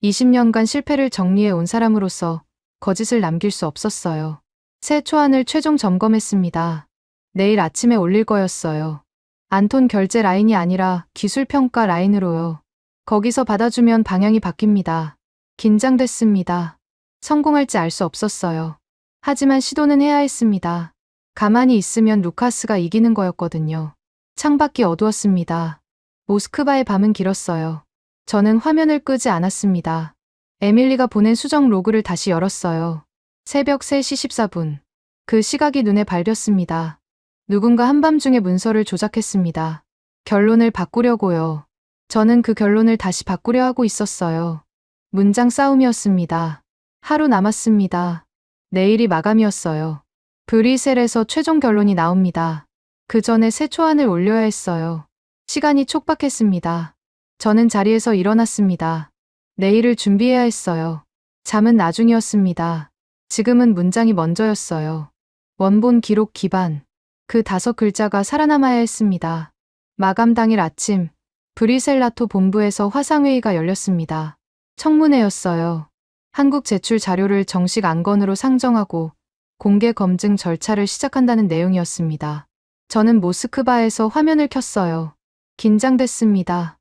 20년간 실패를 정리해 온 사람으로서 거짓을 남길 수 없었어요. 새 초안을 최종 점검했습니다. 내일 아침에 올릴 거였어요. 안톤 결제 라인이 아니라 기술평가 라인으로요. 거기서 받아주면 방향이 바뀝니다. 긴장됐습니다. 성공할지 알 수 없었어요. 하지만 시도는 해야 했습니다. 가만히 있으면 루카스가 이기는 거였거든요. 창밖이 어두웠습니다. 모스크바의 밤은 길었어요. 저는 화면을 끄지 않았습니다. 에밀리가 보낸 수정 로그를 다시 열었어요. 새벽 3시 14분. 그 시각이 눈에 밟혔습니다. 누군가 한밤중에 문서를 조작했습니다. 결론을 바꾸려고요. 저는 그 결론을 다시 바꾸려 하고 있었어요. 문장 싸움이었습니다. 하루 남았습니다. 내일이 마감이었어요. 브뤼셀에서 최종 결론이 나옵니다. 그 전에 새 초안을 올려야 했어요. 시간이 촉박했습니다. 저는 자리에서 일어났습니다. 내일을 준비해야 했어요. 잠은 나중이었습니다. 지금은 문장이 먼저였어요. 원본 기록 기반. 그 5글자가 살아남아야 했습니다. 마감 당일 아침, 브뤼셀 나토 본부에서 화상회의가 열렸습니다. 청문회였어요. 한국 제출 자료를 정식 안건으로 상정하고 공개 검증 절차를 시작한다는 내용이었습니다. 저는 모스크바에서 화면을 켰어요. 긴장됐습니다.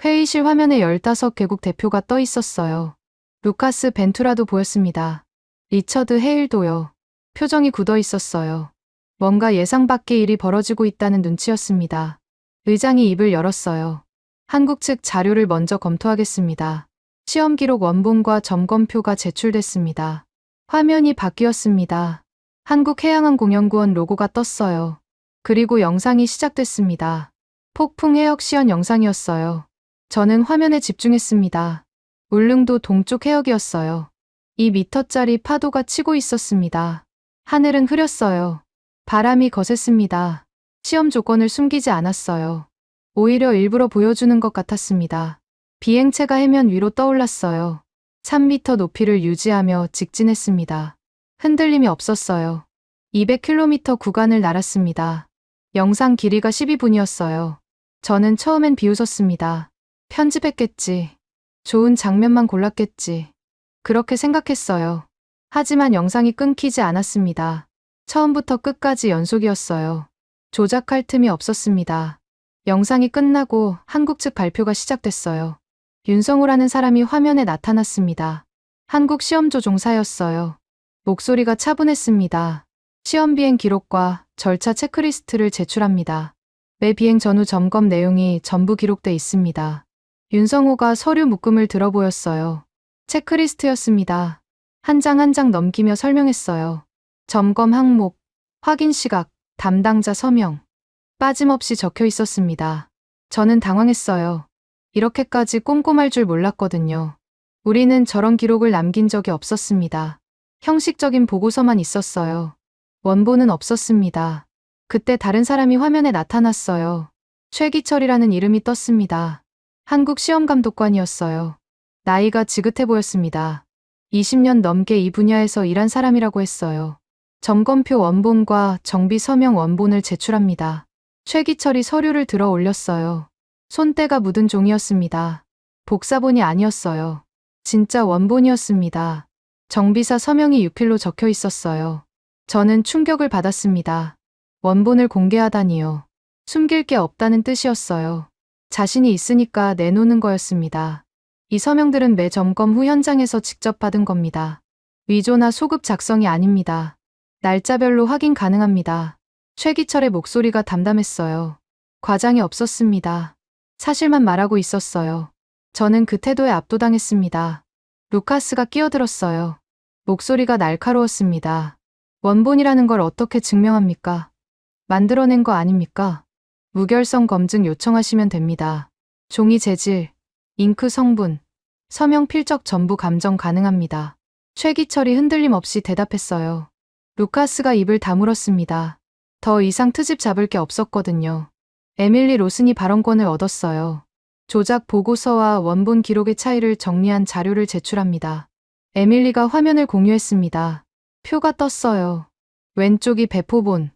회의실 화면에 15개국 대표가 떠 있었어요. 루카스 벤투라도 보였습니다. 리처드 헤일도요. 표정이 굳어 있었어요. 뭔가 예상 밖의 일이 벌어지고 있다는 눈치였습니다. 의장이 입을 열었어요. 한국 측 자료를 먼저 검토하겠습니다. 시험 기록 원본과 점검표가 제출됐습니다. 화면이 바뀌었습니다. 한국해양항공연구원 로고가 떴어요. 그리고 영상이 시작됐습니다. 폭풍 해역 시연 영상이었어요. 저는 화면에 집중했습니다. 울릉도 동쪽 해역이었어요. 2미터짜리 파도가 치고 있었습니다. 하늘은 흐렸어요. 바람이 거셌습니다. 시험 조건을 숨기지 않았어요. 오히려 일부러 보여주는 것 같았습니다. 비행체가 해면 위로 떠올랐어요. 3m 높이를 유지하며 직진했습니다. 흔들림이 없었어요. 200km 구간을 날았습니다. 영상 길이가 12분이었어요. 저는 처음엔 비웃었습니다. 편집했겠지. 좋은 장면만 골랐겠지. 그렇게 생각했어요. 하지만 영상이 끊기지 않았습니다. 처음부터 끝까지 연속이었어요. 조작할 틈이 없었습니다. 영상이 끝나고 한국 측 발표가 시작됐어요. 윤성우라는 사람이 화면에 나타났습니다. 한국 시험조 종사였어요. 목소리가 차분했습니다. 시험 비행 기록과 절차 체크리스트를 제출합니다. 매 비행 전후 점검 내용이 전부 기록돼 있습니다. 윤성호가 서류 묶음을 들어 보였어요. 체크리스트였습니다. 한 장 한 장 넘기며 설명했어요. 점검 항목, 확인 시각, 담당자 서명. 빠짐없이 적혀 있었습니다. 저는 당황했어요. 이렇게까지 꼼꼼할 줄 몰랐거든요. 우리는 저런 기록을 남긴 적이 없었습니다. 형식적인 보고서만 있었어요. 원본은 없었습니다. 그때 다른 사람이 화면에 나타났어요. 최기철이라는 이름이 떴습니다. 한국 시험감독관이었어요. 나이가 지긋해 보였습니다. 20년 넘게 이 분야에서 일한 사람이라고 했어요. 점검표 원본과 정비 서명 원본을 제출합니다. 최기철이 서류를 들어 올렸어요. 손때가 묻은 종이었습니다. 복사본이 아니었어요. 진짜 원본이었습니다. 정비사 서명이 6필로 적혀 있었어요. 저는 충격을 받았습니다. 원본을 공개하다니요. 숨길 게 없다는 뜻이었어요. 자신이 있으니까 내놓는 거였습니다. 이 서명들은 매 점검 후 현장에서 직접 받은 겁니다. 위조나 소급 작성이 아닙니다. 날짜별로 확인 가능합니다. 최기철의 목소리가 담담했어요. 과장이 없었습니다. 사실만 말하고 있었어요. 저는 그 태도에 압도당했습니다. 루카스가 끼어들었어요. 목소리가 날카로웠습니다. 원본이라는 걸 어떻게 증명합니까? 만들어낸 거 아닙니까? 무결성 검증 요청하시면 됩니다. 종이 재질, 잉크 성분, 서명 필적 전부 감정 가능합니다. 최기철이 흔들림 없이 대답했어요. 루카스가 입을 다물었습니다. 더 이상 트집 잡을 게 없었거든요. 에밀리 로슨이 발언권을 얻었어요. 조작 보고서와 원본 기록의 차이를 정리한 자료를 제출합니다. 에밀리가 화면을 공유했습니다. 표가 떴어요. 왼쪽이 배포본,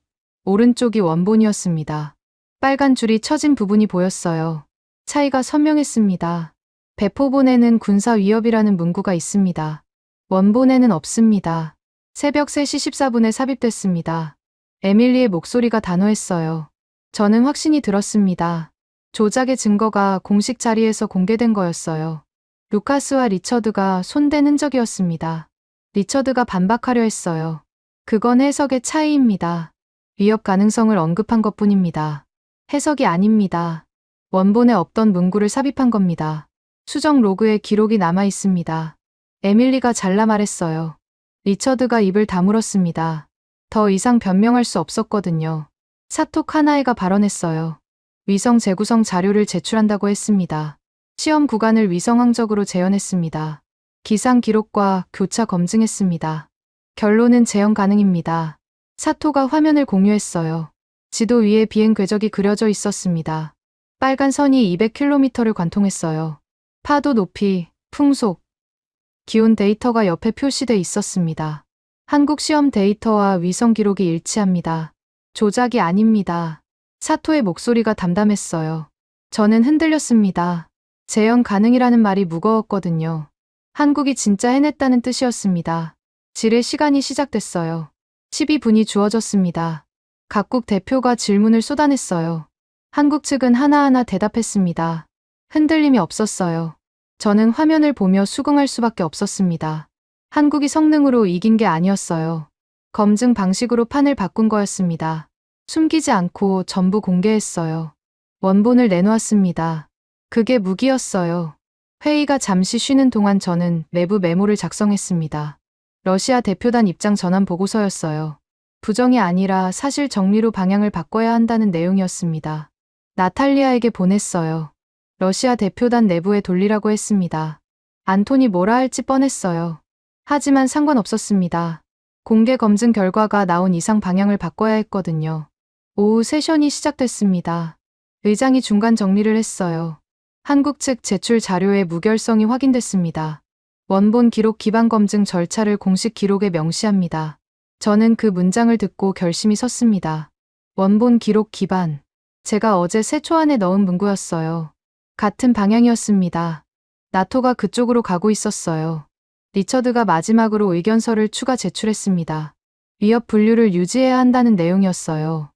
오른쪽이 원본이었습니다. 빨간 줄이 쳐진 부분이 보였어요. 차이가 선명했습니다. 배포본에는 군사 위협이라는 문구가 있습니다. 원본에는 없습니다. 새벽 3시 14분에 삽입됐습니다. 에밀리의 목소리가 단호했어요. 저는 확신이 들었습니다. 조작의 증거가 공식 자리에서 공개된 거였어요. 루카스와 리처드가 손댄 흔적이었습니다. 리처드가 반박하려 했어요. 그건 해석의 차이입니다. 위협 가능성을 언급한 것뿐입니다. 해석이 아닙니다. 원본에 없던 문구를 삽입한 겁니다. 수정 로그에 기록이 남아 있습니다. 에밀리가 잘라 말했어요. 리처드가 입을 다물었습니다. 더 이상 변명할 수 없었거든요. 사토 카나에가 발언했어요. 위성 재구성 자료를 제출한다고 했습니다. 시험 구간을 위성 항적으로 재현했습니다. 기상 기록과 교차 검증했습니다. 결론은 재현 가능입니다. 사토가 화면을 공유했어요. 지도 위에 비행 궤적이 그려져 있었습니다. 빨간 선이 200km를 관통했어요. 파도 높이, 풍속, 기온 데이터가 옆에 표시돼 있었습니다. 한국 시험 데이터와 위성 기록이 일치합니다. 조작이 아닙니다. 사토의 목소리가 담담했어요. 저는 흔들렸습니다. 재현 가능이라는 말이 무거웠거든요. 한국이 진짜 해냈다는 뜻이었습니다. 질의 시간이 시작됐어요. 12분이 주어졌습니다. 각국 대표가 질문을 쏟아냈어요. 한국 측은 하나하나 대답했습니다. 흔들림이 없었어요. 저는 화면을 보며 수긍할 수밖에 없었습니다. 한국이 성능으로 이긴 게 아니었어요. 검증 방식으로 판을 바꾼 거였습니다. 숨기지 않고 전부 공개했어요. 원본을 내놓았습니다. 그게 무기였어요. 회의가 잠시 쉬는 동안 저는 내부 메모를 작성했습니다. 러시아 대표단 입장 전환 보고서였어요. 부정이 아니라 사실 정리로 방향을 바꿔야 한다는 내용이었습니다. 나탈리아에게 보냈어요. 러시아 대표단 내부에 돌리라고 했습니다. 안톤이 뭐라 할지 뻔했어요. 하지만 상관없었습니다. 공개 검증 결과가 나온 이상 방향을 바꿔야 했거든요. 오후 세션이 시작됐습니다. 의장이 중간 정리를 했어요. 한국 측 제출 자료의 무결성이 확인됐습니다. 원본 기록 기반 검증 절차를 공식 기록에 명시합니다. 저는 그 문장을 듣고 결심이 섰습니다. 원본 기록 기반. 제가 어제 세초 안에 넣은 문구였어요. 같은 방향이었습니다. 나토가 그쪽으로 가고 있었어요. 리처드가 마지막으로 의견서를 추가 제출했습니다. 위협 분류를 유지해야 한다는 내용이었어요.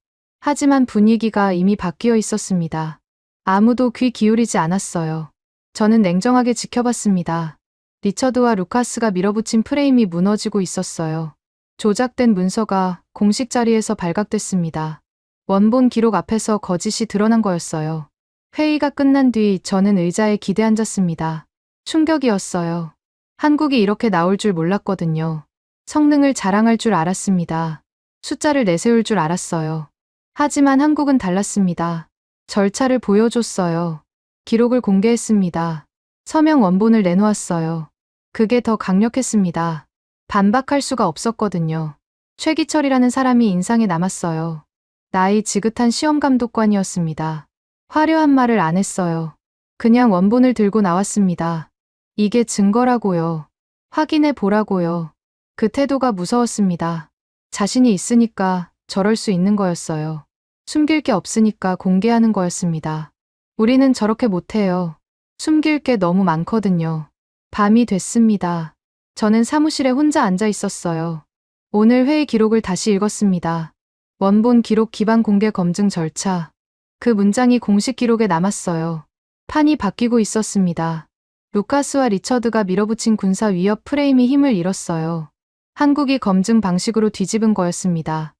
하지만 분위기가 이미 바뀌어 있었습니다. 아무도 귀 기울이지 않았어요. 저는 냉정하게 지켜봤습니다. 리처드와 루카스가 밀어붙인 프레임이 무너지고 있었어요. 조작된 문서가 공식 자리에서 발각됐습니다. 원본 기록 앞에서 거짓이 드러난 거였어요. 회의가 끝난 뒤 저는 의자에 기대 앉았습니다. 충격이었어요. 한국이 이렇게 나올 줄 몰랐거든요. 성능을 자랑할 줄 알았습니다. 숫자를 내세울 줄 알았어요. 하지만 한국은 달랐습니다. 절차를 보여줬어요. 기록을 공개했습니다. 서명 원본을 내놓았어요. 그게 더 강력했습니다. 반박할 수가 없었거든요. 최기철이라는 사람이 인상에 남았어요. 나이 지긋한 시험감독관이었습니다. 화려한 말을 안 했어요. 그냥 원본을 들고 나왔습니다. 이게 증거라고요. 확인해 보라고요. 그 태도가 무서웠습니다. 자신이 있으니까 저럴 수 있는 거였어요. 숨길 게 없으니까 공개하는 거였습니다. 우리는 저렇게 못해요. 숨길 게 너무 많거든요. 밤이 됐습니다. 저는 사무실에 혼자 앉아 있었어요. 오늘 회의 기록을 다시 읽었습니다. 원본 기록 기반 공개 검증 절차. 그 문장이 공식 기록에 남았어요. 판이 바뀌고 있었습니다. 루카스와 리처드가 밀어붙인 군사 위협 프레임이 힘을 잃었어요. 한국이 검증 방식으로 뒤집은 거였습니다.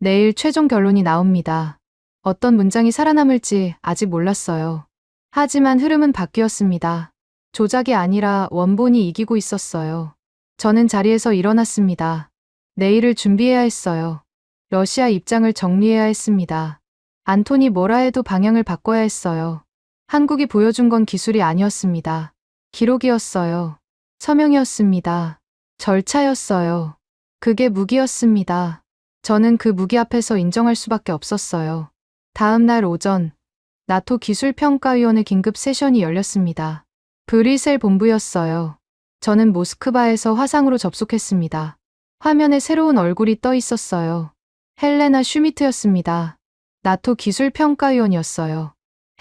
내일 최종 결론이 나옵니다. 어떤 문장이 살아남을지 아직 몰랐어요. 하지만 흐름은 바뀌었습니다. 조작이 아니라 원본이 이기고 있었어요. 저는 자리에서 일어났습니다. 내일을 준비해야 했어요. 러시아 입장을 정리해야 했습니다. 안톤이 뭐라 해도 방향을 바꿔야 했어요. 한국이 보여준 건 기술이 아니었습니다. 기록이었어요. 서명이었습니다. 절차였어요. 그게 무기였습니다. 저는 그 무기 앞에서 인정할 수밖에 없었어요. 다음 날 오전, 나토 기술평가위원회 긴급 세션이 열렸습니다. 브뤼셀 본부였어요. 저는 모스크바에서 화상으로 접속했습니다. 화면에 새로운 얼굴이 떠 있었어요. 헬레나 슈미트였습니다. 나토 기술평가위원이었어요.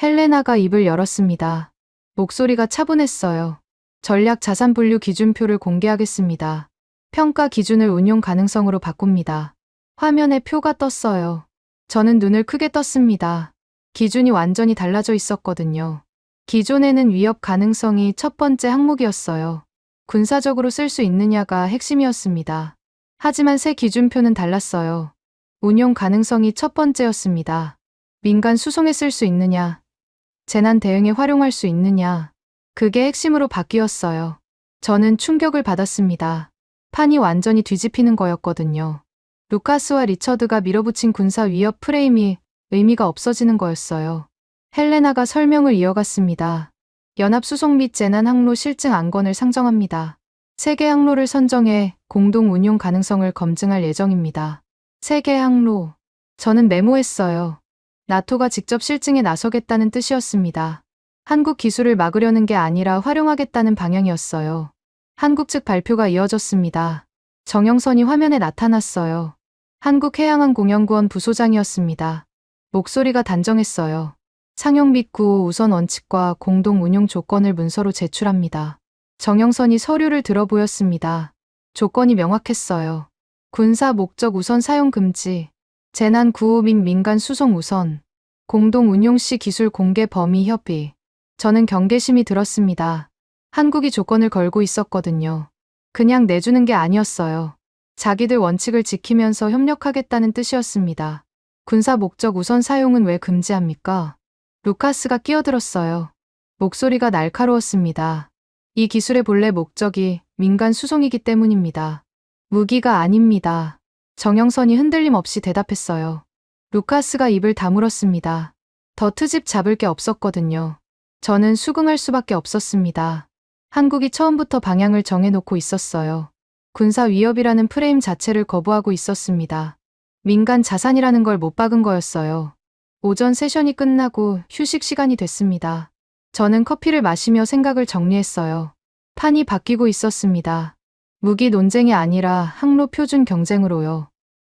헬레나가 입을 열었습니다. 목소리가 차분했어요. 전략 자산 분류 기준표를 공개하겠습니다. 평가 기준을 운용 가능성으로 바꿉니다. 화면에 표가 떴어요. 저는 눈을 크게 떴습니다. 기준이 완전히 달라져 있었거든요. 기존에는 위협 가능성이 첫 번째 항목이었어요. 군사적으로 쓸 수 있느냐가 핵심이었습니다. 하지만 새 기준표는 달랐어요. 운용 가능성이 첫 번째였습니다. 민간 수송에 쓸 수 있느냐, 재난 대응에 활용할 수 있느냐, 그게 핵심으로 바뀌었어요. 저는 충격을 받았습니다. 판이 완전히 뒤집히는 거였거든요. 루카스와 리처드가 밀어붙인 군사 위협 프레임이 의미가 없어지는 거였어요. 헬레나가 설명을 이어갔습니다. 연합수송 및 재난 항로 실증 안건을 상정합니다. 3개 항로를 선정해 공동 운용 가능성을 검증할 예정입니다. 3개 항로. 저는 메모했어요. 나토가 직접 실증에 나서겠다는 뜻이었습니다. 한국 기술을 막으려는 게 아니라 활용하겠다는 방향이었어요. 한국 측 발표가 이어졌습니다. 정영선이 화면에 나타났어요. 한국해양항공연구원 부소장이었습니다. 목소리가 단정했어요. 상용 및 구호 우선 원칙과 공동 운용 조건을 문서로 제출합니다. 정영선이 서류를 들어 보였습니다. 조건이 명확했어요. 군사 목적 우선 사용 금지, 재난 구호 및 민간 수송 우선, 공동 운용 시 기술 공개 범위 협의. 저는 경계심이 들었습니다. 한국이 조건을 걸고 있었거든요. 그냥 내주는 게 아니었어요. 자기들 원칙을 지키면서 협력하겠다는 뜻이었습니다. 군사 목적 우선 사용은 왜 금지합니까? 루카스가 끼어들었어요. 목소리가 날카로웠습니다. 이 기술의 본래 목적이 민간 수송이기 때문입니다. 무기가 아닙니다. 정영선이 흔들림 없이 대답했어요. 루카스가 입을 다물었습니다. 더 트집 잡을 게 없었거든요. 저는 수긍할 수밖에 없었습니다. 한국이 처음부터 방향을 정해놓고 있었어요. 군사 위협이라는 프레임 자체를 거부하고 있었습니다. 민간 자산이라는 걸 못 박은 거였어요. 오전 세션이 끝나고 휴식 시간이 됐습니다. 저는 커피를 마시며 생각을 정리했어요. 판이 바뀌고 있었습니다. 무기 논쟁이 아니라 항로 표준 경쟁으로요.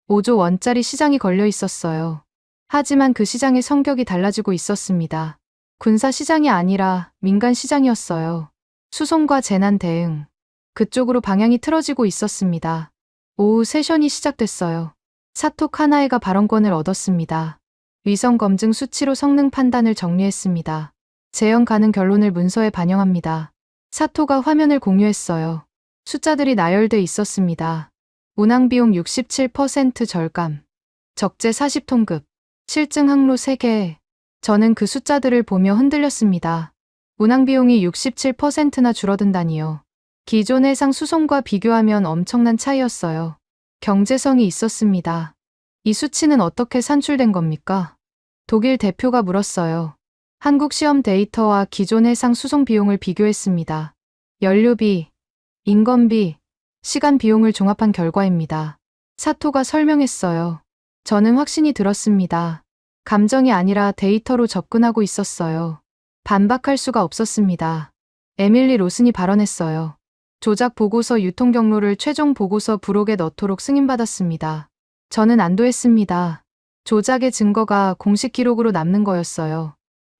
5조 원짜리 시장이 걸려 있었어요. 하지만 그 시장의 성격이 달라지고 있었습니다. 군사 시장이 아니라 민간 시장이었어요. 수송과 재난 대응. 그쪽으로 방향이 틀어지고 있었습니다. 오후 세션이 시작됐어요. 사토 카나에가 발언권을 얻었습니다. 위성 검증 수치로 성능 판단을 정리했습니다. 재현 가능 결론을 문서에 반영합니다. 사토가 화면을 공유했어요. 숫자들이 나열돼 있었습니다. 운항비용 67% 절감. 적재 40톤급. 실증 항로 3개. 저는 그 숫자들을 보며 흔들렸습니다. 운항비용이 67%나 줄어든다니요. 기존 해상 수송과 비교하면 엄청난 차이였어요. 경제성이 있었습니다. 이 수치는 어떻게 산출된 겁니까? 독일 대표가 물었어요. 한국 시험 데이터와 기존 해상 수송 비용을 비교했습니다. 연료비, 인건비, 시간 비용을 종합한 결과입니다. 사토가 설명했어요. 저는 확신이 들었습니다. 감정이 아니라 데이터로 접근하고 있었어요. 반박할 수가 없었습니다. 에밀리 로슨이 발언했어요. 조작 보고서 유통 경로를 최종 보고서 부록에 넣도록 승인받았습니다. 저는 안도했습니다. 조작의 증거가 공식 기록으로 남는 거였어요.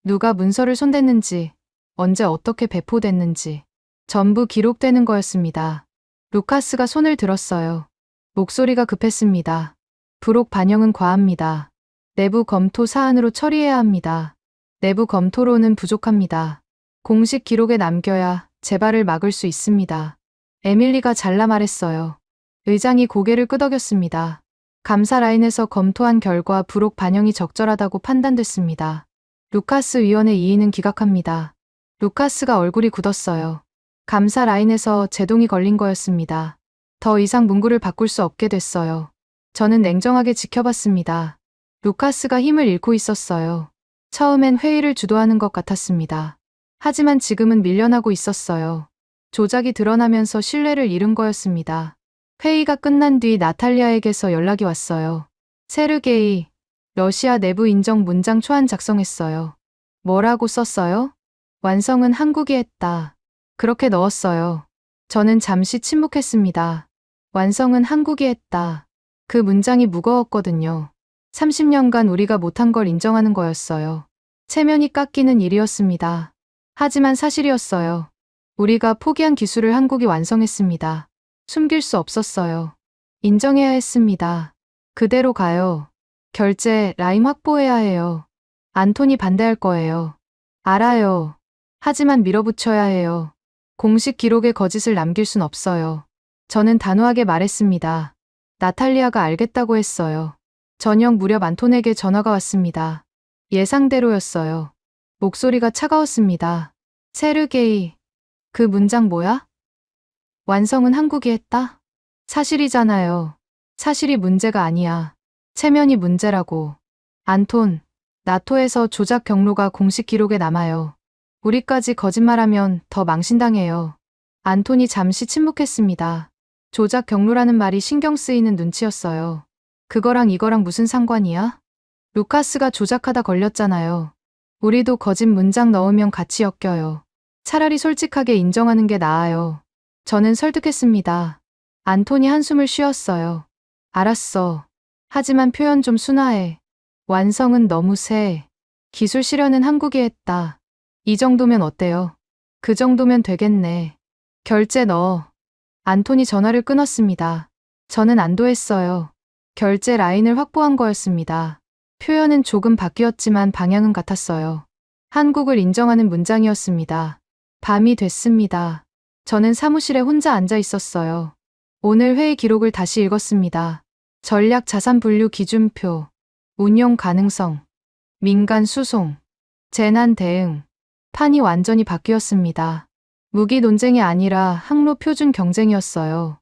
누가 문서를 손댔는지, 언제 어떻게 배포됐는지 전부 기록되는 거였습니다. 루카스가 손을 들었어요. 목소리가 급했습니다. 부록 반영은 과합니다. 내부 검토 사안으로 처리해야 합니다. 내부 검토로는 부족합니다. 공식 기록에 남겨야 재발을 막을 수 있습니다. 에밀리가 잘라 말했어요. 의장이 고개를 끄덕였습니다. 감사 라인에서 검토한 결과 부록 반영이 적절하다고 판단됐습니다. 루카스 위원의 이의는 기각합니다. 루카스가 얼굴이 굳었어요. 감사 라인에서 제동이 걸린 거였습니다. 더 이상 문구를 바꿀 수 없게 됐어요. 저는 냉정하게 지켜봤습니다. 루카스가 힘을 잃고 있었어요. 처음엔 회의를 주도하는 것 같았습니다. 하지만 지금은 밀려나고 있었어요. 조작이 드러나면서 신뢰를 잃은 거였습니다. 회의가 끝난 뒤 나탈리아에게서 연락이 왔어요. 세르게이, 러시아 내부 인정 문장 초안 작성했어요. 뭐라고 썼어요? 완성은 한국이 했다. 그렇게 넣었어요. 저는 잠시 침묵했습니다. 완성은 한국이 했다. 그 문장이 무거웠거든요. 30년간 우리가 못한 걸 인정하는 거였어요. 체면이 깎이는 일이었습니다. 하지만 사실이었어요. 우리가 포기한 기술을 한국이 완성했습니다. 숨길 수 없었어요. 인정해야 했습니다. 그대로 가요. 결제, 라임 확보해야 해요. 안톤이 반대할 거예요. 알아요. 하지만 밀어붙여야 해요. 공식 기록에 거짓을 남길 순 없어요. 저는 단호하게 말했습니다. 나탈리아가 알겠다고 했어요. 저녁 무렵 안톤에게 전화가 왔습니다. 예상대로였어요. 목소리가 차가웠습니다. 세르게이, 그 문장 뭐야? 완성은 한국이 했다? 사실이잖아요. 사실이 문제가 아니야. 체면이 문제라고. 안톤, 나토에서 조작 경로가 공식 기록에 남아요. 우리까지 거짓말하면 더 망신당해요. 안톤이 잠시 침묵했습니다. 조작 경로라는 말이 신경 쓰이는 눈치였어요. 그거랑 이거랑 무슨 상관이야? 루카스가 조작하다 걸렸잖아요. 우리도 거짓 문장 넣으면 같이 엮여요. 차라리 솔직하게 인정하는 게 나아요. 저는 설득했습니다. 안톤이 한숨을 쉬었어요. 알았어. 하지만 표현 좀 순화해. 완성은 너무 세. 기술 실현은 한국이 했다. 이 정도면 어때요? 그 정도면 되겠네. 결제 넣어. 안톤이 전화를 끊었습니다. 저는 안도했어요. 결제 라인을 확보한 거였습니다. 표현은 조금 바뀌었지만 방향은 같았어요. 한국을 인정하는 문장이었습니다. 밤이 됐습니다. 저는 사무실에 혼자 앉아 있었어요. 오늘 회의 기록을 다시 읽었습니다. 전략 자산 분류 기준표, 운용 가능성, 민간 수송, 재난 대응, 판이 완전히 바뀌었습니다. 무기 논쟁이 아니라 항로 표준 경쟁이었어요.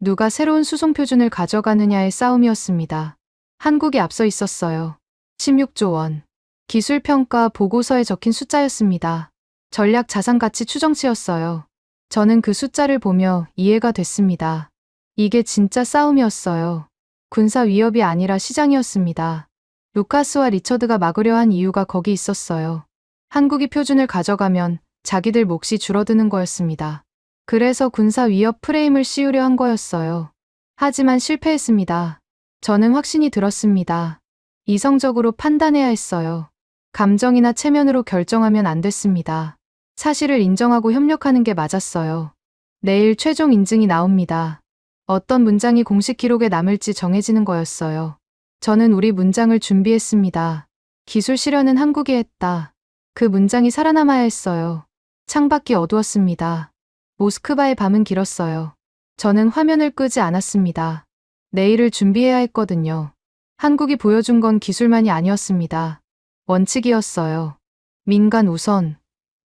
누가 새로운 수송 표준을 가져가느냐의 싸움이었습니다. 한국이 앞서 있었어요. 16조 원. 기술평가 보고서에 적힌 숫자였습니다. 전략 자산 가치 추정치였어요. 저는 그 숫자를 보며 이해가 됐습니다. 이게 진짜 싸움이었어요. 군사 위협이 아니라 시장이었습니다. 루카스와 리처드가 막으려 한 이유가 거기 있었어요. 한국이 표준을 가져가면 자기들 몫이 줄어드는 거였습니다. 그래서 군사 위협 프레임을 씌우려 한 거였어요. 하지만 실패했습니다. 저는 확신이 들었습니다. 이성적으로 판단해야 했어요. 감정이나 체면으로 결정하면 안 됐습니다. 사실을 인정하고 협력하는 게 맞았어요. 내일 최종 인증이 나옵니다. 어떤 문장이 공식 기록에 남을지 정해지는 거였어요. 저는 우리 문장을 준비했습니다. 기술 실현은 한국이 했다. 그 문장이 살아남아야 했어요. 창밖이 어두웠습니다. 모스크바의 밤은 길었어요. 저는 화면을 끄지 않았습니다. 내일을 준비해야 했거든요. 한국이 보여준 건 기술만이 아니었습니다. 원칙이었어요. 민간 우선,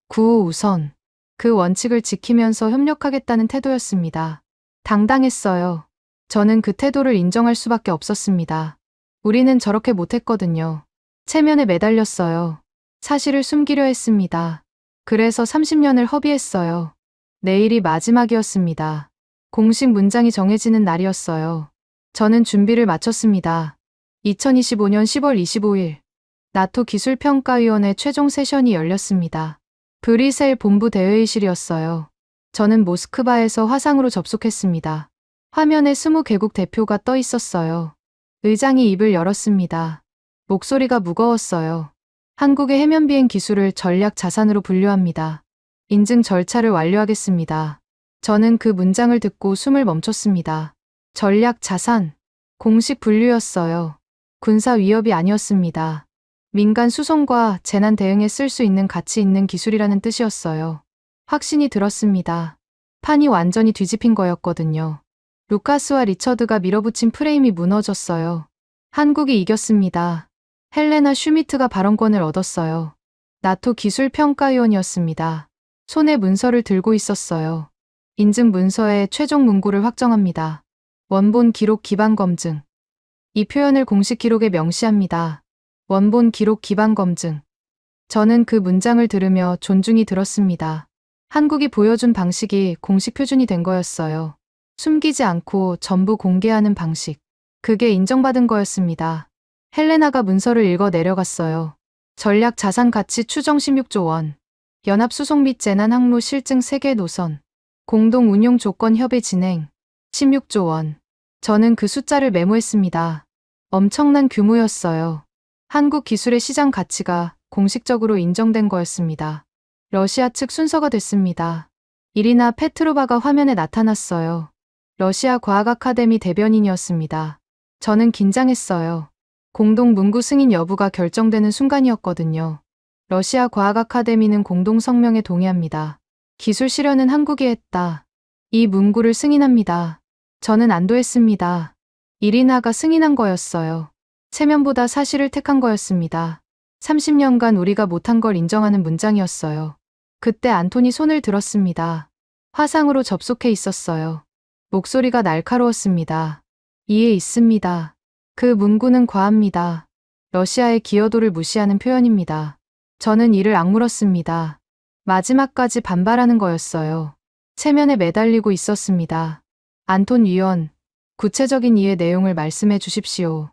구호 우선. 그 원칙을 지키면서 협력하겠다는 태도였습니다. 당당했어요. 저는 그 태도를 인정할 수밖에 없었습니다. 우리는 저렇게 못했거든요. 체면에 매달렸어요. 사실을 숨기려 했습니다. 그래서 30년을 허비했어요. 내일이 마지막이었습니다. 공식 문장이 정해지는 날이었어요. 저는 준비를 마쳤습니다. 2025년 10월 25일 나토 기술평가위원회 최종 세션이 열렸습니다. 브뤼셀 본부 대회의실이었어요. 저는 모스크바에서 화상으로 접속했습니다. 화면에 20개국 대표가 떠 있었어요. 의장이 입을 열었습니다. 목소리가 무거웠어요. 한국의 해면비행 기술을 전략 자산으로 분류합니다. 인증 절차를 완료하겠습니다. 저는 그 문장을 듣고 숨을 멈췄습니다. 전략 자산. 공식 분류였어요. 군사 위협이 아니었습니다. 민간 수송과 재난 대응에 쓸 수 있는 가치 있는 기술이라는 뜻이었어요. 확신이 들었습니다. 판이 완전히 뒤집힌 거였거든요. 루카스와 리처드가 밀어붙인 프레임이 무너졌어요. 한국이 이겼습니다. 헬레나 슈미트가 발언권을 얻었어요. 나토 기술평가위원이었습니다. 손에 문서를 들고 있었어요. 인증 문서에 최종 문구를 확정합니다. 원본 기록 기반 검증. 이 표현을 공식 기록에 명시합니다. 원본 기록 기반 검증. 저는 그 문장을 들으며 존중이 들었습니다. 한국이 보여준 방식이 공식 표준이 된 거였어요. 숨기지 않고 전부 공개하는 방식. 그게 인정받은 거였습니다. 헬레나가 문서를 읽어 내려갔어요. 전략 자산 가치 추정 16조 원. 연합수송 및 재난 항로 실증 세계 노선. 공동 운용 조건 협의 진행. 16조 원. 저는 그 숫자를 메모했습니다. 엄청난 규모였어요. 한국 기술의 시장 가치가 공식적으로 인정된 거였습니다. 러시아 측 순서가 됐습니다. 이리나 페트로바가 화면에 나타났어요. 러시아 과학 아카데미 대변인이었습니다. 저는 긴장했어요. 공동 문구 승인 여부가 결정되는 순간이었거든요. 러시아 과학 아카데미는 공동 성명에 동의합니다. 기술 실현은 한국이 했다. 이 문구를 승인합니다. 저는 안도했습니다. 이리나가 승인한 거였어요. 체면보다 사실을 택한 거였습니다. 30년간 우리가 못한 걸 인정하는 문장이었어요. 그때 안톤이 손을 들었습니다. 화상으로 접속해 있었어요. 목소리가 날카로웠습니다. 이해 있습니다. 그 문구는 과합니다. 러시아의 기여도를 무시하는 표현입니다. 저는 이를 악물었습니다. 마지막까지 반발하는 거였어요. 체면에 매달리고 있었습니다. 안톤 위원, 구체적인 이해 내용을 말씀해 주십시오.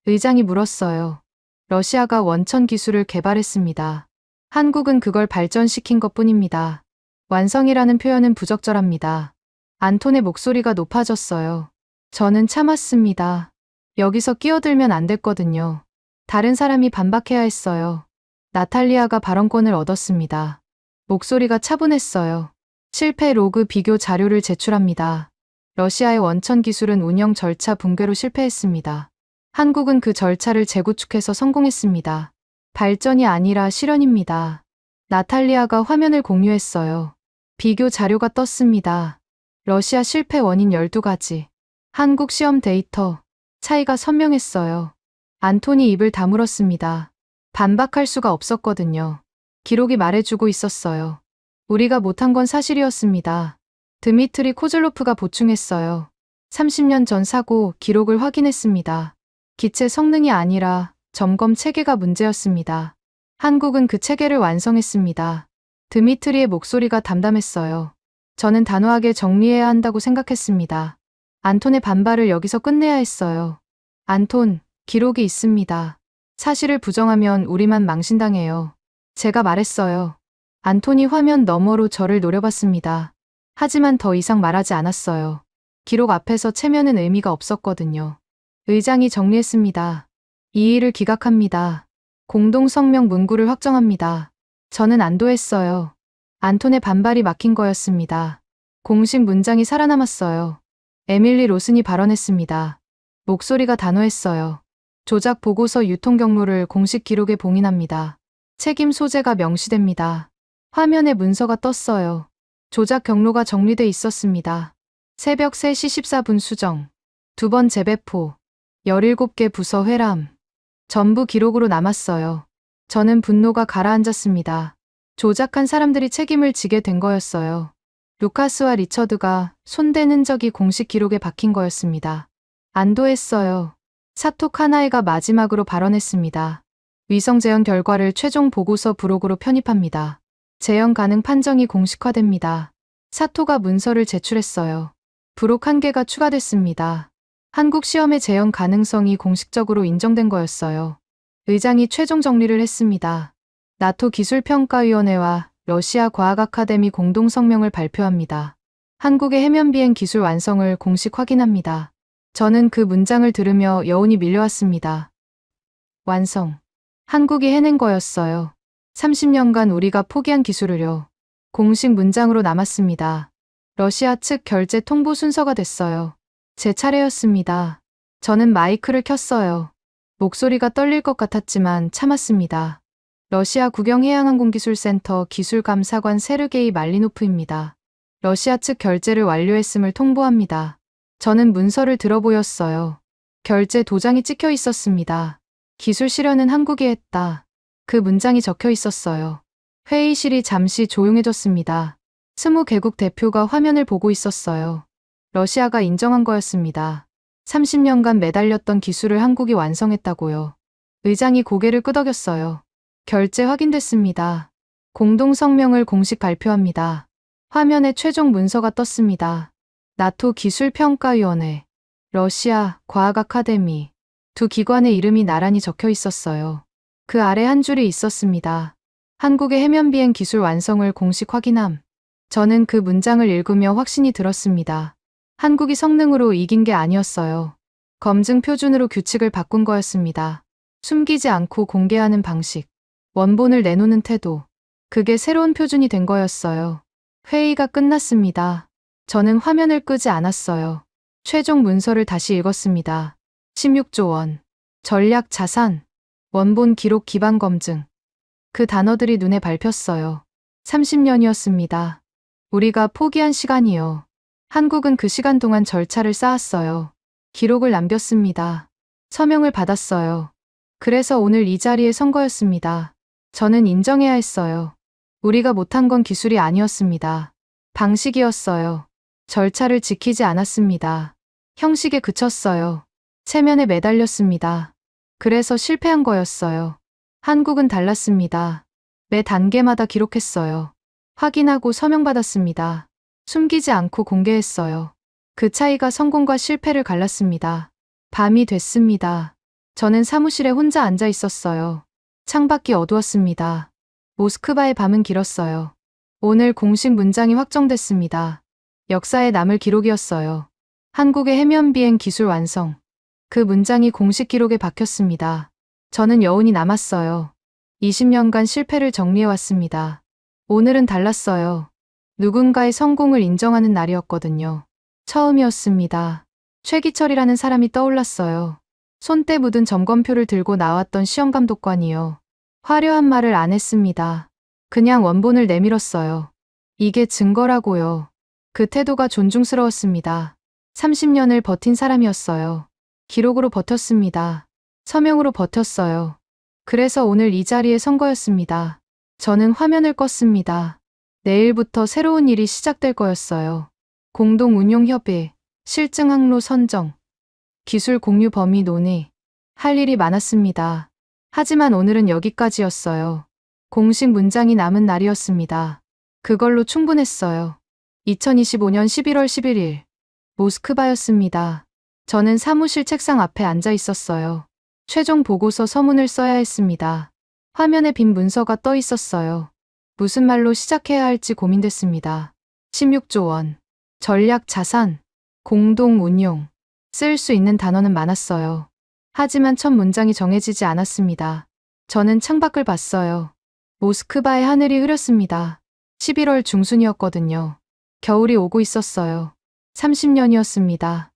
의장이 물었어요. 러시아가 원천 기술을 개발했습니다. 한국은 그걸 발전시킨 것뿐입니다. 완성이라는 표현은 부적절합니다. 안톤의 목소리가 높아졌어요. 저는 참았습니다. 여기서 끼어들면 안 됐거든요. 다른 사람이 반박해야 했어요. 나탈리아가 발언권을 얻었습니다. 목소리가 차분했어요. 실패 로그 비교 자료를 제출합니다. 러시아의 원천 기술은 운영 절차 붕괴로 실패했습니다. 한국은 그 절차를 재구축해서 성공했습니다. 발전이 아니라 실현입니다. 나탈리아가 화면을 공유했어요. 비교 자료가 떴습니다. 러시아 실패 원인 12가지. 한국 시험 데이터. 차이가 선명했어요. 안톤이 입을 다물었습니다. 반박할 수가 없었거든요. 기록이 말해주고 있었어요. 우리가 못한 건 사실이었습니다. 드미트리 코즐로프가 보충했어요. 30년 전 사고 기록을 확인했습니다. 기체 성능이 아니라 점검 체계가 문제였습니다. 한국은 그 체계를 완성했습니다. 드미트리의 목소리가 담담했어요. 저는 단호하게 정리해야 한다고 생각했습니다. 안톤의 반발을 여기서 끝내야 했어요. 안톤, 기록이 있습니다. 사실을 부정하면 우리만 망신당해요. 제가 말했어요. 안톤이 화면 너머로 저를 노려봤습니다. 하지만 더 이상 말하지 않았어요. 기록 앞에서 체면은 의미가 없었거든요. 의장이 정리했습니다. 이 일을 기각합니다. 공동성명 문구를 확정합니다. 저는 안도했어요. 안톤의 반발이 막힌 거였습니다. 공식 문장이 살아남았어요. 에밀리 로슨이 발언했습니다. 목소리가 단호했어요. 조작 보고서 유통 경로를 공식 기록에 봉인합니다. 책임 소재가 명시됩니다. 화면에 문서가 떴어요. 조작 경로가 정리돼 있었습니다. 새벽 3시 14분 수정. 2번 재배포. 17개 부서 회람. 전부 기록으로 남았어요. 저는 분노가 가라앉았습니다. 조작한 사람들이 책임을 지게 된 거였어요. 루카스와 리처드가 손댄 흔적이 공식 기록에 박힌 거였습니다. 안도했어요. 사토 카나에가 마지막으로 발언했습니다. 위성 재현 결과를 최종 보고서 부록으로 편입합니다. 재현 가능 판정이 공식화됩니다. 사토가 문서를 제출했어요. 부록 1개가 추가됐습니다. 한국 시험의 재현 가능성이 공식적으로 인정된 거였어요. 의장이 최종 정리를 했습니다. 나토 기술평가위원회와 러시아 과학 아카데미 공동 성명을 발표합니다. 한국의 해면 비행 기술 완성을 공식 확인합니다. 저는 그 문장을 들으며 여운이 밀려왔습니다. 완성. 한국이 해낸 거였어요. 30년간 우리가 포기한 기술을요. 공식 문장으로 남았습니다. 러시아 측 결제 통보 순서가 됐어요. 제 차례였습니다. 저는 마이크를 켰어요. 목소리가 떨릴 것 같았지만 참았습니다. 러시아 국영해양항공기술센터 기술감사관 세르게이 말리노프입니다. 러시아 측 결제를 완료했음을 통보합니다. 저는 문서를 들어보였어요. 결제 도장이 찍혀 있었습니다. 기술 실현은 한국이 했다. 그 문장이 적혀 있었어요. 회의실이 잠시 조용해졌습니다. 20개국 대표가 화면을 보고 있었어요. 러시아가 인정한 거였습니다. 30년간 매달렸던 기술을 한국이 완성했다고요. 의장이 고개를 끄덕였어요. 결제 확인됐습니다. 공동성명을 공식 발표합니다. 화면에 최종 문서가 떴습니다. 나토 기술평가위원회, 러시아 과학 아카데미, 두 기관의 이름이 나란히 적혀 있었어요. 그 아래 한 줄이 있었습니다. 한국의 해면 비행 기술 완성을 공식 확인함. 저는 그 문장을 읽으며 확신이 들었습니다. 한국이 성능으로 이긴 게 아니었어요. 검증 표준으로 규칙을 바꾼 거였습니다. 숨기지 않고 공개하는 방식, 원본을 내놓는 태도, 그게 새로운 표준이 된 거였어요. 회의가 끝났습니다. 저는 화면을 끄지 않았어요. 최종 문서를 다시 읽었습니다. 16조 원, 전략 자산, 원본 기록 기반 검증. 그 단어들이 눈에 밟혔어요. 30년이었습니다. 우리가 포기한 시간이요. 한국은 그 시간 동안 절차를 쌓았어요. 기록을 남겼습니다. 서명을 받았어요. 그래서 오늘 이 자리에 선 거였습니다. 저는 인정해야 했어요. 우리가 못한 건 기술이 아니었습니다. 방식이었어요. 절차를 지키지 않았습니다. 형식에 그쳤어요. 체면에 매달렸습니다. 그래서 실패한 거였어요. 한국은 달랐습니다. 매 단계마다 기록했어요. 확인하고 서명받았습니다. 숨기지 않고 공개했어요. 그 차이가 성공과 실패를 갈랐습니다. 밤이 됐습니다. 저는 사무실에 혼자 앉아 있었어요. 창밖이 어두웠습니다. 모스크바의 밤은 길었어요. 오늘 공식 문장이 확정됐습니다. 역사에 남을 기록이었어요. 한국의 해면 비행 기술 완성. 그 문장이 공식 기록에 박혔습니다. 저는 여운이 남았어요. 20년간 실패를 정리해왔습니다. 오늘은 달랐어요. 누군가의 성공을 인정하는 날이었거든요. 처음이었습니다. 최기철이라는 사람이 떠올랐어요. 손때 묻은 점검표를 들고 나왔던 시험감독관이요. 화려한 말을 안 했습니다. 그냥 원본을 내밀었어요. 이게 증거라고요. 그 태도가 존중스러웠습니다. 30년을 버틴 사람이었어요. 기록으로 버텼습니다. 서명으로 버텼어요. 그래서 오늘 이 자리에 선 거였습니다. 저는 화면을 껐습니다. 내일부터 새로운 일이 시작될 거였어요. 공동운용협의, 실증 항로 선정, 기술 공유 범위 논의. 할 일이 많았습니다. 하지만 오늘은 여기까지였어요. 공식 문장이 남은 날이었습니다. 그걸로 충분했어요. 2025년 11월 11일 모스크바였습니다. 저는 사무실 책상 앞에 앉아 있었어요. 최종 보고서 서문을 써야 했습니다. 화면에 빈 문서가 떠 있었어요. 무슨 말로 시작해야 할지 고민됐습니다. 16조 원, 전략 자산, 공동 운용. 쓸 수 있는 단어는 많았어요. 하지만 첫 문장이 정해지지 않았습니다. 저는 창밖을 봤어요. 모스크바의 하늘이 흐렸습니다. 11월 중순이었거든요. 겨울이 오고 있었어요. 30년이었습니다.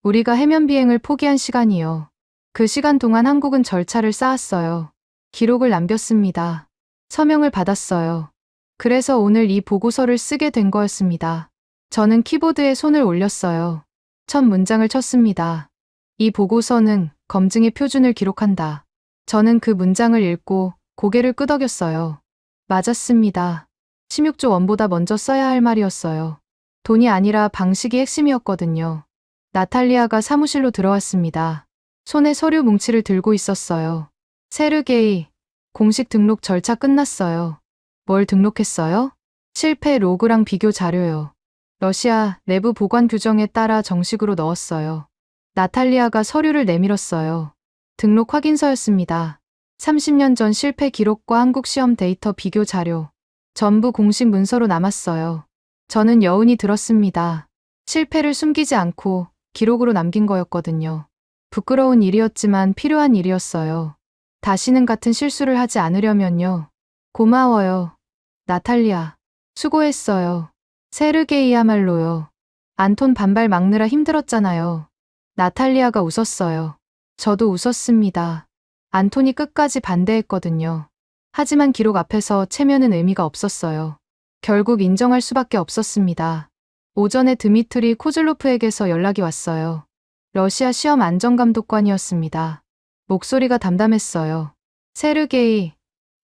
우리가 해면 비행을 포기한 시간이요. 그 시간 동안 한국은 절차를 쌓았어요. 기록을 남겼습니다. 서명을 받았어요. 그래서 오늘 이 보고서를 쓰게 된 거였습니다. 저는 키보드에 손을 올렸어요. 첫 문장을 쳤습니다. 이 보고서는 검증의 표준을 기록한다. 저는 그 문장을 읽고 고개를 끄덕였어요. 맞았습니다. 16조 원보다 먼저 써야 할 말이었어요. 돈이 아니라 방식이 핵심이었거든요. 나탈리아가 사무실로 들어왔습니다. 손에 서류 뭉치를 들고 있었어요. 세르게이, 공식 등록 절차 끝났어요. 뭘 등록했어요? 실패 로그랑 비교 자료요. 러시아 내부 보관 규정에 따라 정식으로 넣었어요. 나탈리아가 서류를 내밀었어요. 등록 확인서였습니다. 30년 전 실패 기록과 한국 시험 데이터 비교 자료. 전부 공식 문서로 남았어요. 저는 여운이 들었습니다. 실패를 숨기지 않고 기록으로 남긴 거였거든요. 부끄러운 일이었지만 필요한 일이었어요. 다시는 같은 실수를 하지 않으려면요. 고마워요. 나탈리아. 수고했어요. 세르게이야말로요. 안톤 반발 막느라 힘들었잖아요. 나탈리아가 웃었어요. 저도 웃었습니다. 안톤이 끝까지 반대했거든요. 하지만 기록 앞에서 체면은 의미가 없었어요. 결국 인정할 수밖에 없었습니다. 오전에 드미트리 코즐로프에게서 연락이 왔어요. 러시아 시험 안전감독관이었습니다. 목소리가 담담했어요. 세르게이,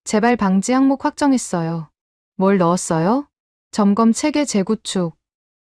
재발 방지 항목 확정했어요. 뭘 넣었어요? 점검 체계 재구축,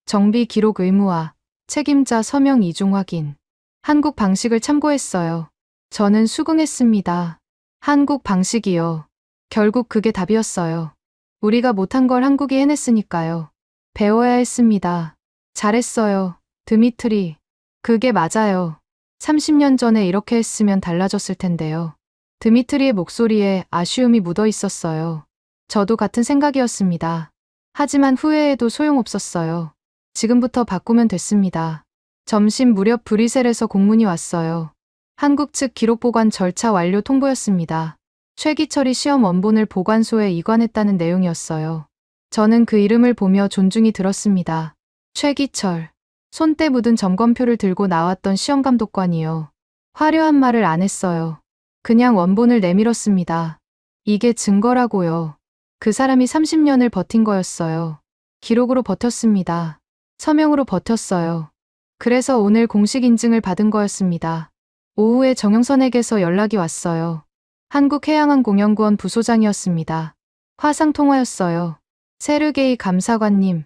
정비 기록 의무화, 책임자 서명 이중 확인. 한국 방식을 참고했어요. 저는 수긍했습니다. 한국 방식이요. 결국 그게 답이었어요. 우리가 못한 걸 한국이 해냈으니까요. 배워야 했습니다. 잘했어요. 드미트리. 그게 맞아요. 30년 전에 이렇게 했으면 달라졌을 텐데요. 드미트리의 목소리에 아쉬움이 묻어 있었어요. 저도 같은 생각이었습니다. 하지만 후회해도 소용없었어요. 지금부터 바꾸면 됐습니다. 점심 무렵 브뤼셀에서 공문이 왔어요. 한국 측 기록 보관 절차 완료 통보였습니다. 최기철이 시험 원본을 보관소에 이관했다는 내용이었어요. 저는 그 이름을 보며 존중이 들었습니다. 최기철. 손때 묻은 점검표를 들고 나왔던 시험감독관이요. 화려한 말을 안 했어요. 그냥 원본을 내밀었습니다. 이게 증거라고요. 그 사람이 30년을 버틴 거였어요. 기록으로 버텼습니다. 서명으로 버텼어요. 그래서 오늘 공식 인증을 받은 거였습니다. 오후에 정영선에게서 연락이 왔어요. 한국해양항공연구원 부소장이었습니다. 화상통화였어요. 세르게이 감사관님.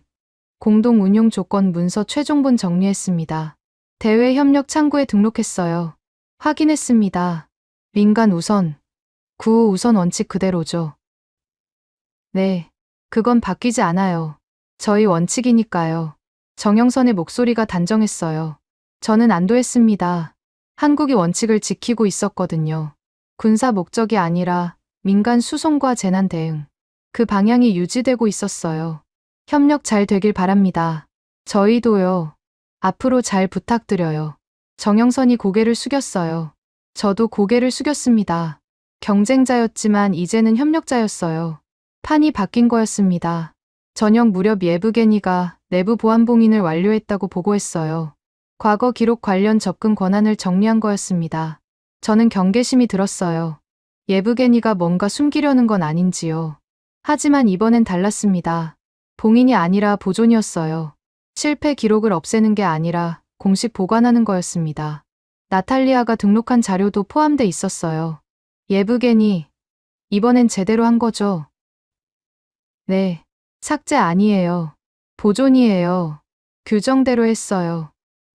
공동 운용 조건 문서 최종본 정리했습니다. 대외 협력 창구에 등록했어요. 확인했습니다. 민간 우선, 구호 우선 원칙 그대로죠. 네, 그건 바뀌지 않아요. 저희 원칙이니까요. 정영선의 목소리가 단정했어요. 저는 안도했습니다. 한국이 원칙을 지키고 있었거든요. 군사 목적이 아니라 민간 수송과 재난 대응. 그 방향이 유지되고 있었어요. 협력 잘 되길 바랍니다. 저희도요. 앞으로 잘 부탁드려요. 정영선이 고개를 숙였어요. 저도 고개를 숙였습니다. 경쟁자였지만 이제는 협력자였어요. 판이 바뀐 거였습니다. 저녁 무렵 예브게니가 내부 보안 봉인을 완료했다고 보고했어요. 과거 기록 관련 접근 권한을 정리한 거였습니다. 저는 경계심이 들었어요. 예브게니가 뭔가 숨기려는 건 아닌지요. 하지만 이번엔 달랐습니다. 봉인이 아니라 보존이었어요. 실패 기록을 없애는 게 아니라 공식 보관하는 거였습니다. 나탈리아가 등록한 자료도 포함돼 있었어요. 예브게니, 이번엔 제대로 한 거죠? 네, 삭제 아니에요. 보존이에요. 규정대로 했어요.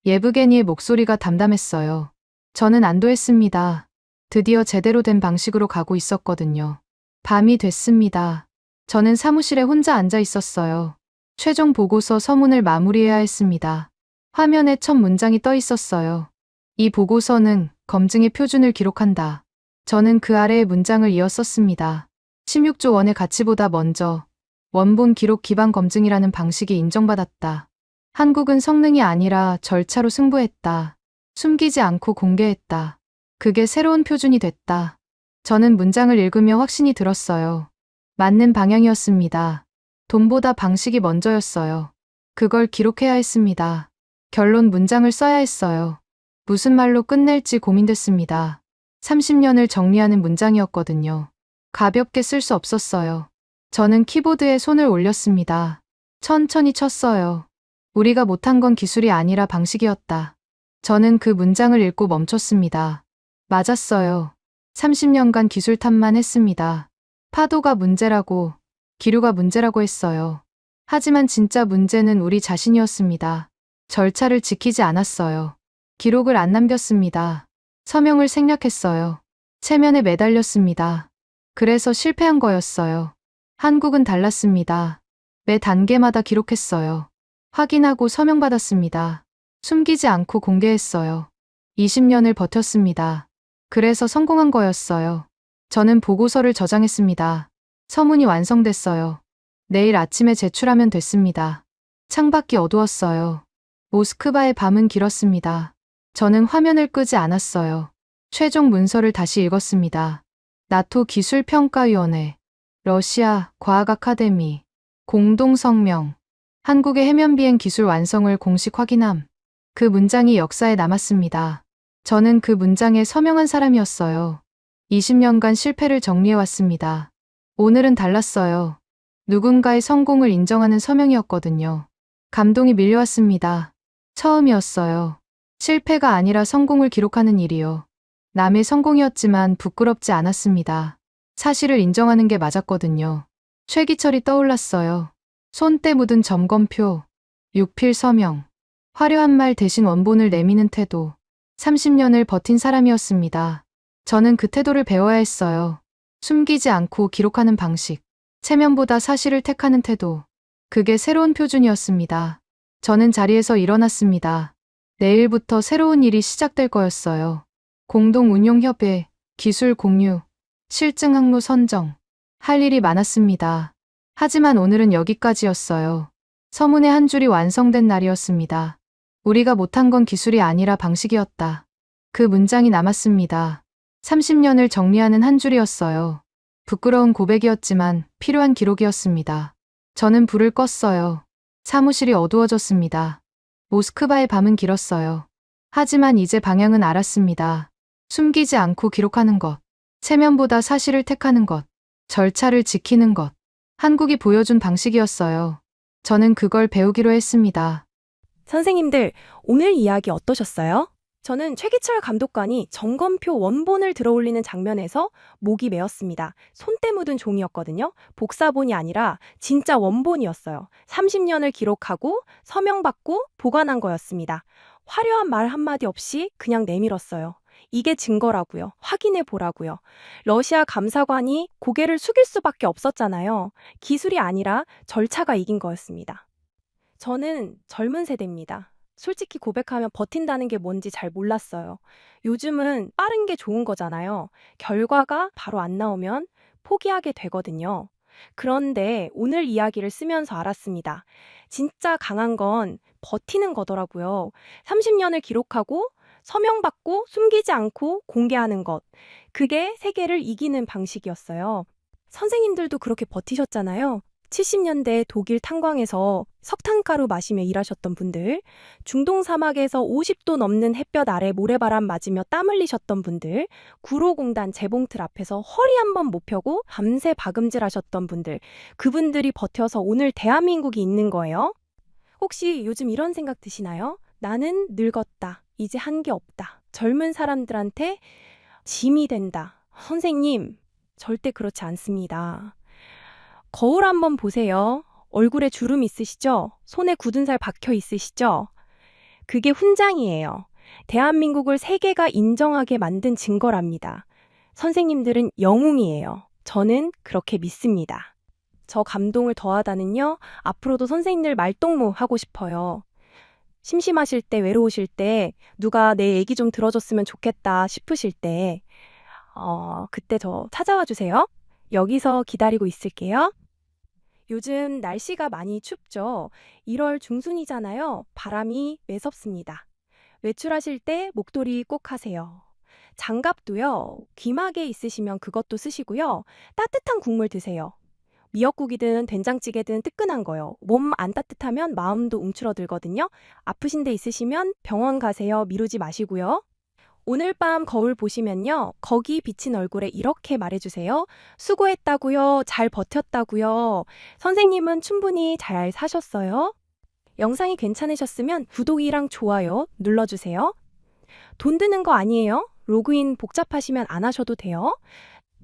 예브게니의 목소리가 담담했어요. 저는 안도했습니다. 드디어 제대로 된 방식으로 가고 있었거든요. 밤이 됐습니다. 저는 사무실에 혼자 앉아 있었어요. 최종 보고서 서문을 마무리해야 했습니다. 화면에 첫 문장이 떠 있었어요. 이 보고서는 검증의 표준을 기록한다. 저는 그 아래의 문장을 이어 썼습니다. 16조 원의 가치보다 먼저 원본 기록 기반 검증이라는 방식이 인정받았다. 한국은 성능이 아니라 절차로 승부했다. 숨기지 않고 공개했다. 그게 새로운 표준이 됐다. 저는 문장을 읽으며 확신이 들었어요. 맞는 방향이었습니다. 돈보다 방식이 먼저였어요. 그걸 기록해야 했습니다. 결론 문장을 써야 했어요. 무슨 말로 끝낼지 고민됐습니다. 30년을 정리하는 문장이었거든요. 가볍게 쓸 수 없었어요. 저는 키보드에 손을 올렸습니다. 천천히 쳤어요. 우리가 못한 건 기술이 아니라 방식이었다. 저는 그 문장을 읽고 멈췄습니다. 맞았어요. 30년간 기술 탓만 했습니다. 파도가 문제라고, 기류가 문제라고 했어요. 하지만 진짜 문제는 우리 자신이었습니다. 절차를 지키지 않았어요. 기록을 안 남겼습니다. 서명을 생략했어요. 체면에 매달렸습니다. 그래서 실패한 거였어요. 한국은 달랐습니다. 매 단계마다 기록했어요. 확인하고 서명받았습니다. 숨기지 않고 공개했어요. 20년을 버텼습니다. 그래서 성공한 거였어요. 저는 보고서를 저장했습니다. 서문이 완성됐어요. 내일 아침에 제출하면 됐습니다. 창밖이 어두웠어요. 모스크바의 밤은 길었습니다. 저는 화면을 끄지 않았어요. 최종 문서를 다시 읽었습니다. 나토 기술평가위원회, 러시아 과학 아카데미, 공동성명, 한국의 해면비행 기술 완성을 공식 확인함. 그 문장이 역사에 남았습니다. 저는 그 문장에 서명한 사람이었어요. 20년간 실패를 정리해왔습니다. 오늘은 달랐어요. 누군가의 성공을 인정하는 서명이었거든요. 감동이 밀려왔습니다. 처음이었어요. 실패가 아니라 성공을 기록하는 일이요. 남의 성공이었지만 부끄럽지 않았습니다. 사실을 인정하는 게 맞았거든요. 최기철이 떠올랐어요. 손때 묻은 점검표, 육필 서명, 화려한 말 대신 원본을 내미는 태도. 30년을 버틴 사람이었습니다. 저는 그 태도를 배워야 했어요. 숨기지 않고 기록하는 방식, 체면보다 사실을 택하는 태도. 그게 새로운 표준이었습니다. 저는 자리에서 일어났습니다. 내일부터 새로운 일이 시작될 거였어요. 공동운용협회, 기술 공유, 실증 항로 선정. 할 일이 많았습니다. 하지만 오늘은 여기까지였어요. 서문의 한 줄이 완성된 날이었습니다. 우리가 못한 건 기술이 아니라 방식이었다. 그 문장이 남았습니다. 30년을 정리하는 한 줄이었어요. 부끄러운 고백이었지만 필요한 기록이었습니다. 저는 불을 껐어요. 사무실이 어두워졌습니다. 모스크바의 밤은 길었어요. 하지만 이제 방향은 알았습니다. 숨기지 않고 기록하는 것, 체면보다 사실을 택하는 것, 절차를 지키는 것. 한국이 보여준 방식이었어요. 저는 그걸 배우기로 했습니다. 선생님들, 오늘 이야기 어떠셨어요? 저는 최기철 감독관이 점검표 원본을 들어올리는 장면에서 목이 메었습니다. 손때 묻은 종이었거든요. 복사본이 아니라 진짜 원본이었어요. 30년을 기록하고 서명받고 보관한 거였습니다. 화려한 말 한마디 없이 그냥 내밀었어요. 이게 증거라고요. 확인해 보라고요. 러시아 감사관이 고개를 숙일 수밖에 없었잖아요. 기술이 아니라 절차가 이긴 거였습니다. 저는 젊은 세대입니다. 솔직히 고백하면 버틴다는 게 뭔지 잘 몰랐어요. 요즘은 빠른 게 좋은 거잖아요. 결과가 바로 안 나오면 포기하게 되거든요. 그런데 오늘 이야기를 쓰면서 알았습니다. 진짜 강한 건 버티는 거더라고요. 30년을 기록하고 서명받고 숨기지 않고 공개하는 것. 그게 세계를 이기는 방식이었어요. 선생님들도 그렇게 버티셨잖아요. 70년대 독일 탄광에서 석탄가루 마시며 일하셨던 분들, 중동 사막에서 50도 넘는 햇볕 아래 모래바람 맞으며 땀 흘리셨던 분들, 구로공단 재봉틀 앞에서 허리 한번 못 펴고 밤새 박음질 하셨던 분들, 그분들이 버텨서 오늘 대한민국이 있는 거예요. 혹시 요즘 이런 생각 드시나요? 나는 늙었다. 이제 한 게 없다. 젊은 사람들한테 짐이 된다. 선생님, 절대 그렇지 않습니다. 거울 한번 보세요. 얼굴에 주름 있으시죠? 손에 굳은 살 박혀 있으시죠? 그게 훈장이에요. 대한민국을 세계가 인정하게 만든 증거랍니다. 선생님들은 영웅이에요. 저는 그렇게 믿습니다. 저 감동을 더하다는요, 앞으로도 선생님들 말동무 하고 싶어요. 심심하실 때, 외로우실 때, 누가 내 얘기 좀 들어줬으면 좋겠다 싶으실 때, 그때 저 찾아와 주세요. 여기서 기다리고 있을게요. 요즘 날씨가 많이 춥죠? 1월 중순이잖아요. 바람이 매섭습니다. 외출하실 때 목도리 꼭 하세요. 장갑도요, 귀마개 있으시면 그것도 쓰시고요. 따뜻한 국물 드세요. 미역국이든 된장찌개든 뜨끈한 거요. 몸 안 따뜻하면 마음도 움츠러들거든요. 아프신 데 있으시면 병원 가세요. 미루지 마시고요. 오늘 밤 거울 보시면요. 거기 비친 얼굴에 이렇게 말해주세요. 수고했다고요. 잘 버텼다고요. 선생님은 충분히 잘 사셨어요. 영상이 괜찮으셨으면 구독이랑 좋아요 눌러주세요. 돈 드는 거 아니에요. 로그인 복잡하시면 안 하셔도 돼요.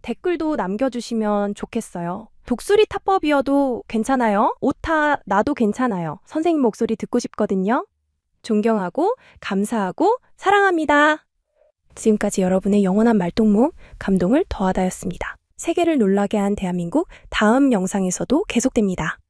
댓글도 남겨주시면 좋겠어요. 독수리 타법이어도 괜찮아요. 오타 나도 괜찮아요. 선생님 목소리 듣고 싶거든요. 존경하고 감사하고 사랑합니다. 지금까지 여러분의 영원한 말동무 감동을 더하다였습니다. 세계를 놀라게 한 대한민국 다음 영상에서도 계속됩니다.